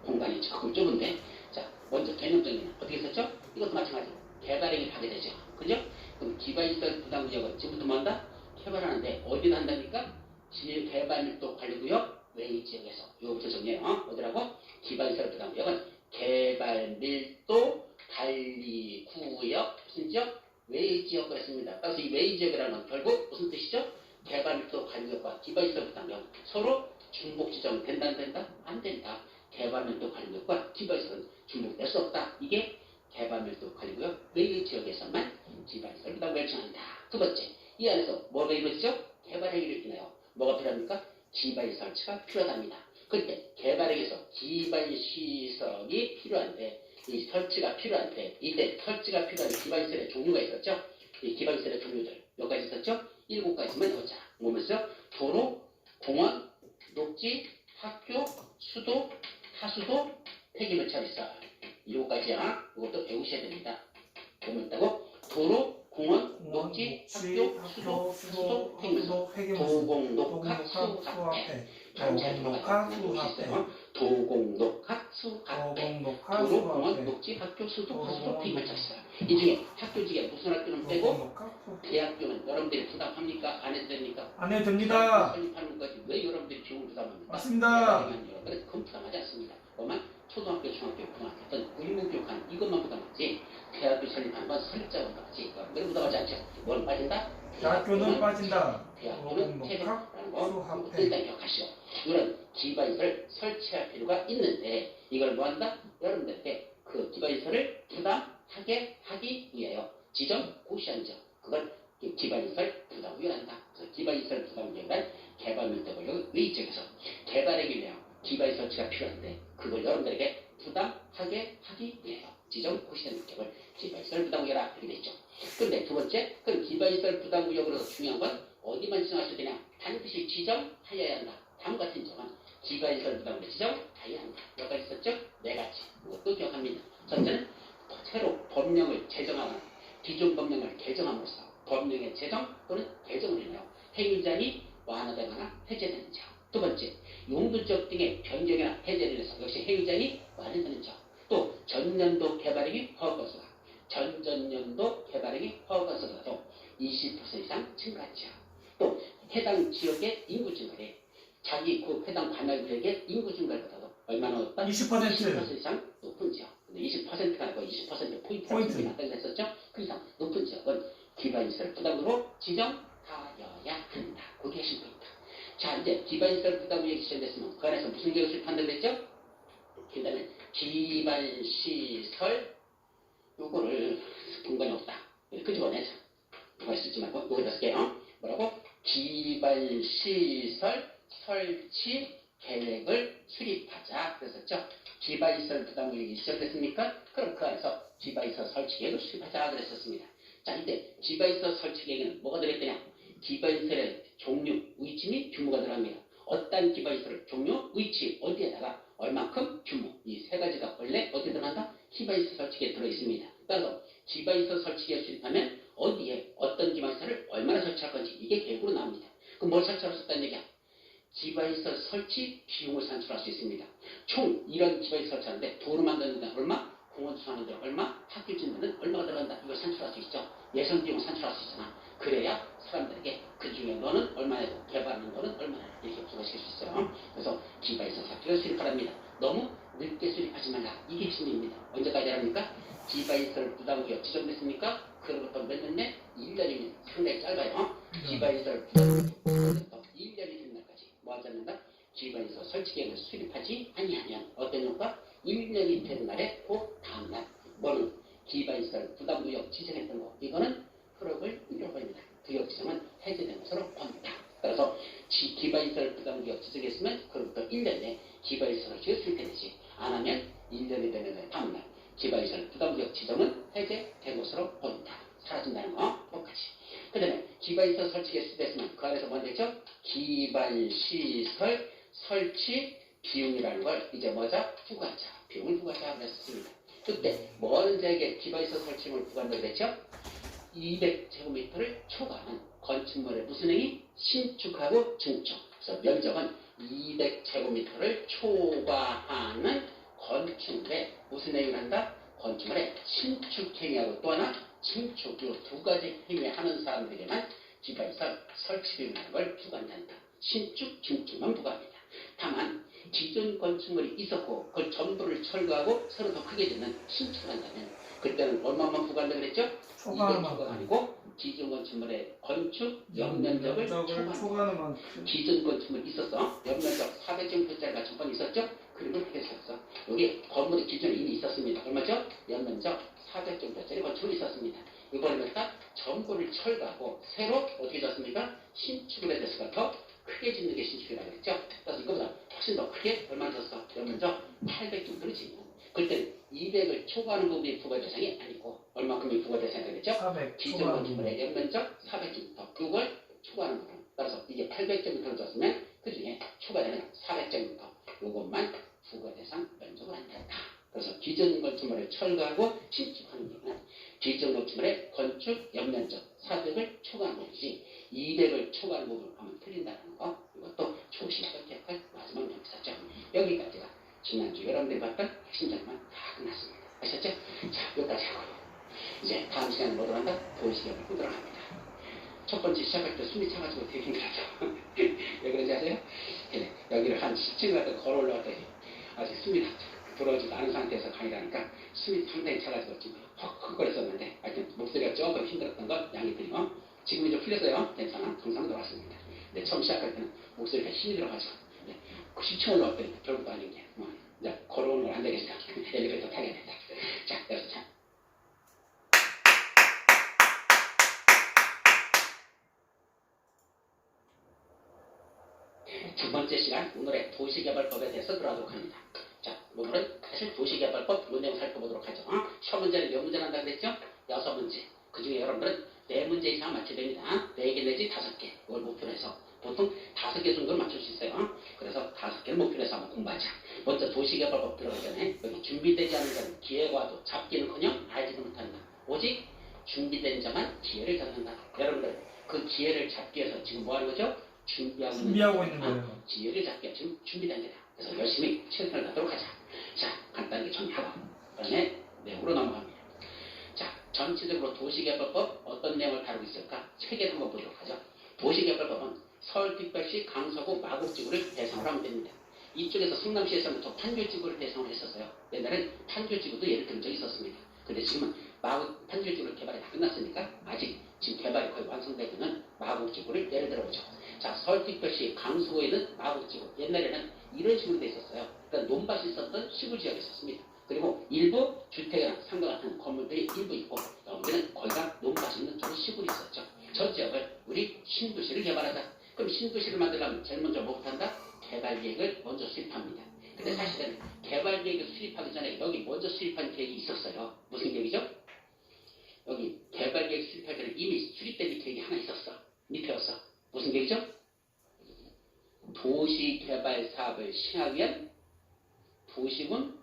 S1: 공간이 조금 좁은데 자, 먼저 개념적인 어떻게 썼죠? 이것도 마찬가지로 개발행위 파괴되죠. 그죠? 그럼 기반시설 부담구역은 지금부터 뭐 한다? 개발하는데 어디다 한다니까? 개발밀도 관리구역 외지역에서 이거부터 정리해요. 어디라고? 기반시설 부담구역은 개발밀도 관리구역 무슨 지역? 외지역을 했습니다. 따라서 이 외지역이라는 건 결국 무슨 뜻이죠? 개발밀도 관리구역과 기반시설 부담구역 서로 중복 지정된다 안 된다? 안 된다. 개발밀도 관리구역과 기반시설은 중복될 수 없다. 이게 개발밀도 관리구역 외지역에서만 기반시설 부담구역을 정한다. 두 번째, 이 안에서 뭐가 이루어지죠? 개발행위를 인하여 뭐가 필요합니까? 기반설치가 필요하답니다. 그런데 개발행위에서 기반시설이 필요한데 이 설치가 필요한데 이때 설치가 필요한 기반시설의 종류가 있었죠? 이 기반시설의 종류들 몇 가지 있었죠? 7가지만 해보자. 뭐면서 도로, 공원, 녹지, 학교, 수도, 하수도, 폐기물처리설 7가지야. 이것도 배우셔야 됩니다. 보면 있다고 도로, 공원, 녹지, 학교, 수도, 폐기물, 도공녹학, 수학회 도공녹학, 수학회 도로, 공원, 녹지, 학교, 수도, 하수도, 폐기물처리설 이 중에 학교지에 무슨 학교는 빼고 대학교는 여러분들이 부담합니까? 안 해도 됩니까?
S2: 안 해도 됩니다.
S1: 설립하는 것까지 왜 여러분들이 비용을 부담합니까?
S2: 맞습니다.
S1: 여러분들은 그건 부담하지 않습니다. 뭐만 초등학교, 중학교, 고등학교 어떤 의무교육하는 이것만 부담하지 대학교 설립하는 건 설립자가 부담하지 왜 부담하지 않죠? 뭘 빠진다?
S2: 대학교는 빠진다.
S1: 대학교는 퇴학이라는 거
S2: 수학회
S1: 일단 기억하시고 이런 기반시설을 설치할 필요가 있는데 이걸 뭐한다? 여러분들께 그 기반시설을 부담하게 하기 위하여 지정 고시한 점 그걸 기반시설 부담구역이란다. 그래서 기반시설 부담구역이란 개발밀도 구역 외지역에서 개발하기 위하여 기반시설 설치가 필요한데 그걸 여러분들에게 부담하게 하기 위하여 지정 고시된 구역을 기반시설 부담구역이라 이렇게 되죠. 그런데 두 번째, 그 기반시설 부담구역으로 중요한 건 어디만 지정할 수 있느냐? 반드시 지정하여야 한다. 다음과 같은 점은 기반시설 부담구역 지정하여야 한다. 몇 가지 있었죠? 4가지. 이것도 기억합니다. 첫째는 새로 법령을 제정하거나 기존 법령을 개정함으로써 법령의 제정 또는 개정을 인하여 행위자니 완화되거나 해제되는 점. 두 번째, 용도지역 등의 변경이나 해제를 해서 역시 행위자니 완화되는 점. 또 전년도 개발행위 허가건수가 전전년도 개발행위 허가건수가도 20% 이상 증가했죠. 또 해당 지역의 인구 증가에 자기 그 해당 관할구역의 인구 증가보다도 얼마나 높다? 20% 이상 높은 지역. 근데 20%가 아니고 20% 포인트라고 했었죠. 그 이상 높은 지역은 기반시설 부담으로 지정하여야 한다. 그게 핵심입니다. 자, 이제 기반시설 부담구역이 지정됐으면 그 안에서 무슨 계획을 수립한다고 그랬죠? 그 다음에 기반시설 요거를 분간이 없다. 끄집어내자. 분간 쓰지 말고 요거다 쓸게요. 뭐라고? 기반시설 설치 계획을 수립하자. 그랬었죠. 기반시설 부담금이 시작됐습니까? 그럼 그 안에서 기반시설 설치 계획을 수립하자 그랬었습니다. 자, 이때 기반시설 설치 계획에는 뭐가 들어있더냐? 기반시설의 종류, 위치 및 규모가 들어갑니다. 어떤 기반시설 종류, 위치, 어디에다가 얼만큼, 규모 이 세 가지가 원래 어디에 들어간다? 기반시설 설치계에 들어있습니다. 따라서 기반시설 설치계에 수립하면 어디에 어떤 기반시설을 얼마나 설치할 건지 이게 계획으로 나옵니다. 그럼 뭘 설치할 수 있다는 얘기야? 기반시설 설치 비용을 산출할 수 있습니다. 총 이런 기반시설 설치하는데 도로 만드는 데 얼마? 공원 투하는 데 얼마? 학교 짓는 데는 얼마가 들어간다. 이걸 산출할 수 있죠. 예산 비용을 산출할 수 있잖아. 그래야 사람들에게 그 중에 너는 얼마나 개발하는 거는 얼마나 이렇게 부과시킬 수 있어요. 그래서 기반시설 설치를 수립하랍니다. 너무 늦게 수립하지 말라. 이게 핵심입니다. 언제까지 합니까? 기반시설 부담구역 지정됐습니까? 그로부터 몇 년 내? 1년이면 상당히 짧아요. 기반시설 부담구역부터 1년이 되는 날까지 뭐 하지 않는다? 기반시설 설치계획을 수립하지 아니하면 어떤 효과? 1년이 되는 날에 그 다음날 뭐는 기반시설 부담구역 지정했던 거 이거는 프로그램을 잃어버립니다. 구역 지정은 해제된 것으로 봅니다. 따라서 기반시설 부담구역 지정했으면 그로부터 1년 내에 기반시설 설치가 수립되지 안 하면 1년이 되는 다음날 기반시설 부담구역 지정은 해제된 것으로 봅니다. 사라진다는 거 뭐까지. 그 다음에 기반시설 설치가 수립됐으면 그 안에서 뭔 되죠? 기반시설 설치 비용이라는 걸 이제 뭐자? 부과자. 비용을 부과자 그랬습니다. 그때 뭐하는 자에게 기반시설 설치비용을 부과한다고 그랬죠? 200제곱미터를 초과하는 건축물의 무슨 행위? 신축하고 증축. 그래서 면적은 200제곱미터를 초과하는 건축물에 무슨 행위를 한다? 건축물의 신축행위하고 또 하나 증축. 이 두 가지 행위하는 사람들에게만 기반시설 설치비용이라는 걸 부과한다. 신축, 증축만 부과합니다. 다만 기존 건축물이 있었고 그걸 전부를 철거하고 새로 더 크게 짓는 신축을 한다면 그때는 얼마만 부과한다고 그랬죠? 200초가 아니고 기존 건축물의 건축 연면적을 초과하는 만큼 기존 건축물 있었어. 연면적 400제곱미터짜리가 첫 번 있었죠? 그림을 했었어. 여기 건물이 기존에 이미 있었습니다. 얼마죠? 연면적 400제곱미터짜리 건축물이 있었습니다. 이번에는 딱 전부를 철거하고 새로 어떻게 졌습니까? 신축을 해서 더 크게 짓는 게 신축이라고 했죠. 그래서 이거보다 훨씬 더 크게 얼마나 졌어? 연면적 800 정도를 짓는. 그때 200을 초과하는 부분이 부과 대상이 아니고 얼마큼이 부과 대상이 되겠죠?
S2: 400
S1: 기존 건축물의 연면적 400제곱미터 그걸 초과하는 부분. 따라서 이게 800제곱미터를 줬으면 그 중에 초과되는 400제곱미터 요것만 부과 대상 면적을 안 된다. 그래서 기존 건축물을 철거하고 신축하는 경우는 기존 건축물의 건축 연면적 400을 초과하는 부분이지 200을 초과하는 부분을 하면 틀린다는 거. 이것도 조심하고 기억할 마지막 명사죠. 여기까지가 지난주 여러분들이 봤던 핵심 장면 다 끝났습니다. 아셨죠? 자, 여기까지 하고요. 이제 다음 시간에 뭐로 한다? 도시계획을 보도록 합니다. 첫 번째 시작할 때 숨이 차가지고 되게 힘들었죠. 왜 그런지 아세요? 네, 여기를 한 10층을 갖다 걸어 올라왔더니 아직 숨이 들어오지도 않은 상태에서 강의를 하니까 숨이 상당히 차가지고 지금 헉헉거렸었는데 하여튼 목소리가 조금 힘들었던 건 양해 드리고 지금은 좀 풀렸어요. 괜찮아. 정상 들어왔습니다. 근데 처음 시작할 때는 목소리가 힘이 들어가지고 네, 10층 올라왔더니 별것도 아닌 게 이제 걸어오는 걸 안 되겠다. 엘리베이터 타게 된다. 자, 여기서 참. 두 번째 시간 오늘의 도시개발법에 대해서 들어가도록 합니다. 자, 오늘은 사실 도시개발법 요 내용 살펴보도록 하죠. 시험 문제는 몇 문제 난다고 그랬죠? 6문제. 그 중에 여러분들은 4문제 이상 맞춰야 됩니다. 4개 내지 5개. 이걸 목표로 해서 보통 5개 정도를 맞출 수 있어요. 그래서 5개를 목표로 해서 한번 공부하자. 먼저 도시개발법 들어가기 전에 여기 준비되지 않은 자는 기회와도 잡기는커녕 알지도 못한다. 오직 준비된 자만 기회를 잡는다. 여러분들 그 기회를 잡기 위해서 지금 뭐 하는 거죠? 준비하고 있는 거예요. 기회를 잡기 위해 지금 준비된 거다. 그래서 열심히 최선을 다하도록 하자. 자, 간단하게 정리하고 그다음에 내용으로 넘어갑니다. 자, 전체적으로 도시개발법 어떤 내용을 다루고 있을까? 책에 한번 보도록 하죠. 도시개발법은 서울특별시 강서구 마곡지구를 대상으로 하면 됩니다. 이쪽에서 성남시에서부터 판교지구를 대상으로 했었어요. 옛날엔 판교지구도 예를 든 적이 있었습니다. 근데 지금은 판교지구를 개발이 다 끝났으니까 아직 지금 개발이 거의 완성되고 있는 마곡지구를 예를 들어보죠. 자, 서울특별시 강서구에 있는 마곡지구. 옛날에는 이런 식으로 돼 있었어요. 그러니까 논밭이 있었던 시골 지역이 있었습니다. 그리고 일부 주택이나 상가 같은 건물들이 일부 있고 여기는 거의 다 논밭이 있는 쪽으로 시골이 있었죠. 저 지역을 우리 신도시를 개발하자. 그럼 신도시를 만들려면 제일 먼저 뭐부터 한다? 개발계획을 먼저 수립합니다. 근데 사실은 개발계획을 수립하기 전에 여기 먼저 수립한 계획이 있었어요. 무슨 계획이죠? 여기 개발계획 수립하기 전에 이미 수립된 계획이 하나 있었어. 밑에였어. 무슨 계획이죠? 도시개발사업을 시행하기 위한 도시군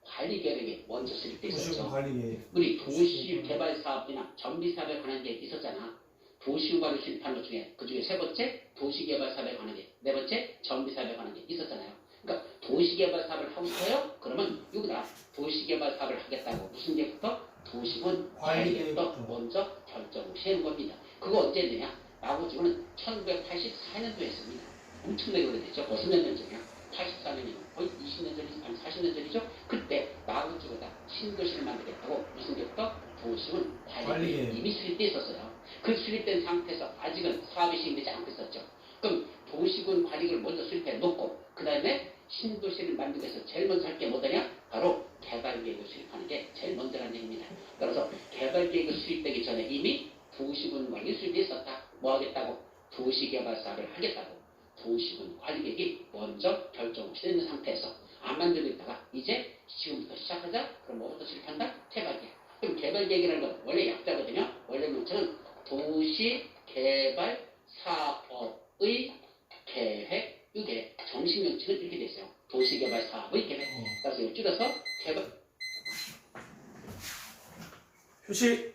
S1: 관리계획이 먼저 수립돼
S2: 도시군
S1: 있었죠.
S2: 관리계획.
S1: 우리 도시개발사업이나 정비사업에 관한 계획이 있었잖아. 도시군관을 수립하는 것 중에 그 중에 세 번째 도시개발사업에 관한 계획, 네 번째 정비사업에 관한 계획 있었잖아요. 그러니까 도시개발사업을 하고 싶어요? 그러면 여기다 도시개발사업을 하겠다고 무슨 계획부터? 도시군 관리계획부터 먼저 결정을 세우는 겁니다. 그거 언제 했느냐? 마구지구는 1984년도에 했습니다. 엄청나게 오래됐죠. 벌써 몇 년 전이야? 84년이면 거의 20년 전이죠. 아니 40년 전이죠. 그때 마구지구다 신도시를 만들겠다고 무슨 계획부터? 도시군 관리계획 이미 수립돼 있었어요. 그 수립된 상태에서 아직은 사업이 시행되지 않고 있었죠. 그럼 도시군 관리계획을 먼저 수립해 놓고 그 다음에 신도시를 만들기 위해서 제일 먼저 할 게 뭐더냐? 바로 개발계획을 수립하는 게 제일 먼저라는 얘기입니다. 따라서 개발계획이 수립되기 전에 이미 도시군 관리 수립이 있었다. 뭐 하겠다고? 도시개발사업을 하겠다고. 도시군 관리계획이 먼저 결정이 되는 상태에서 안 만들고 있다가 이제 지금부터 시작하자. 그럼 뭐부터 수립한다? 개발계획. 그럼 개발계획이라는 건 원래 약자거든요. 원래 문자는 도시개발사업의 계획, 이게 정식 명칭은 이렇게 돼 있어요. 도시개발사업의 계획. 그래서 이걸 줄여서 개발.
S2: 휴식.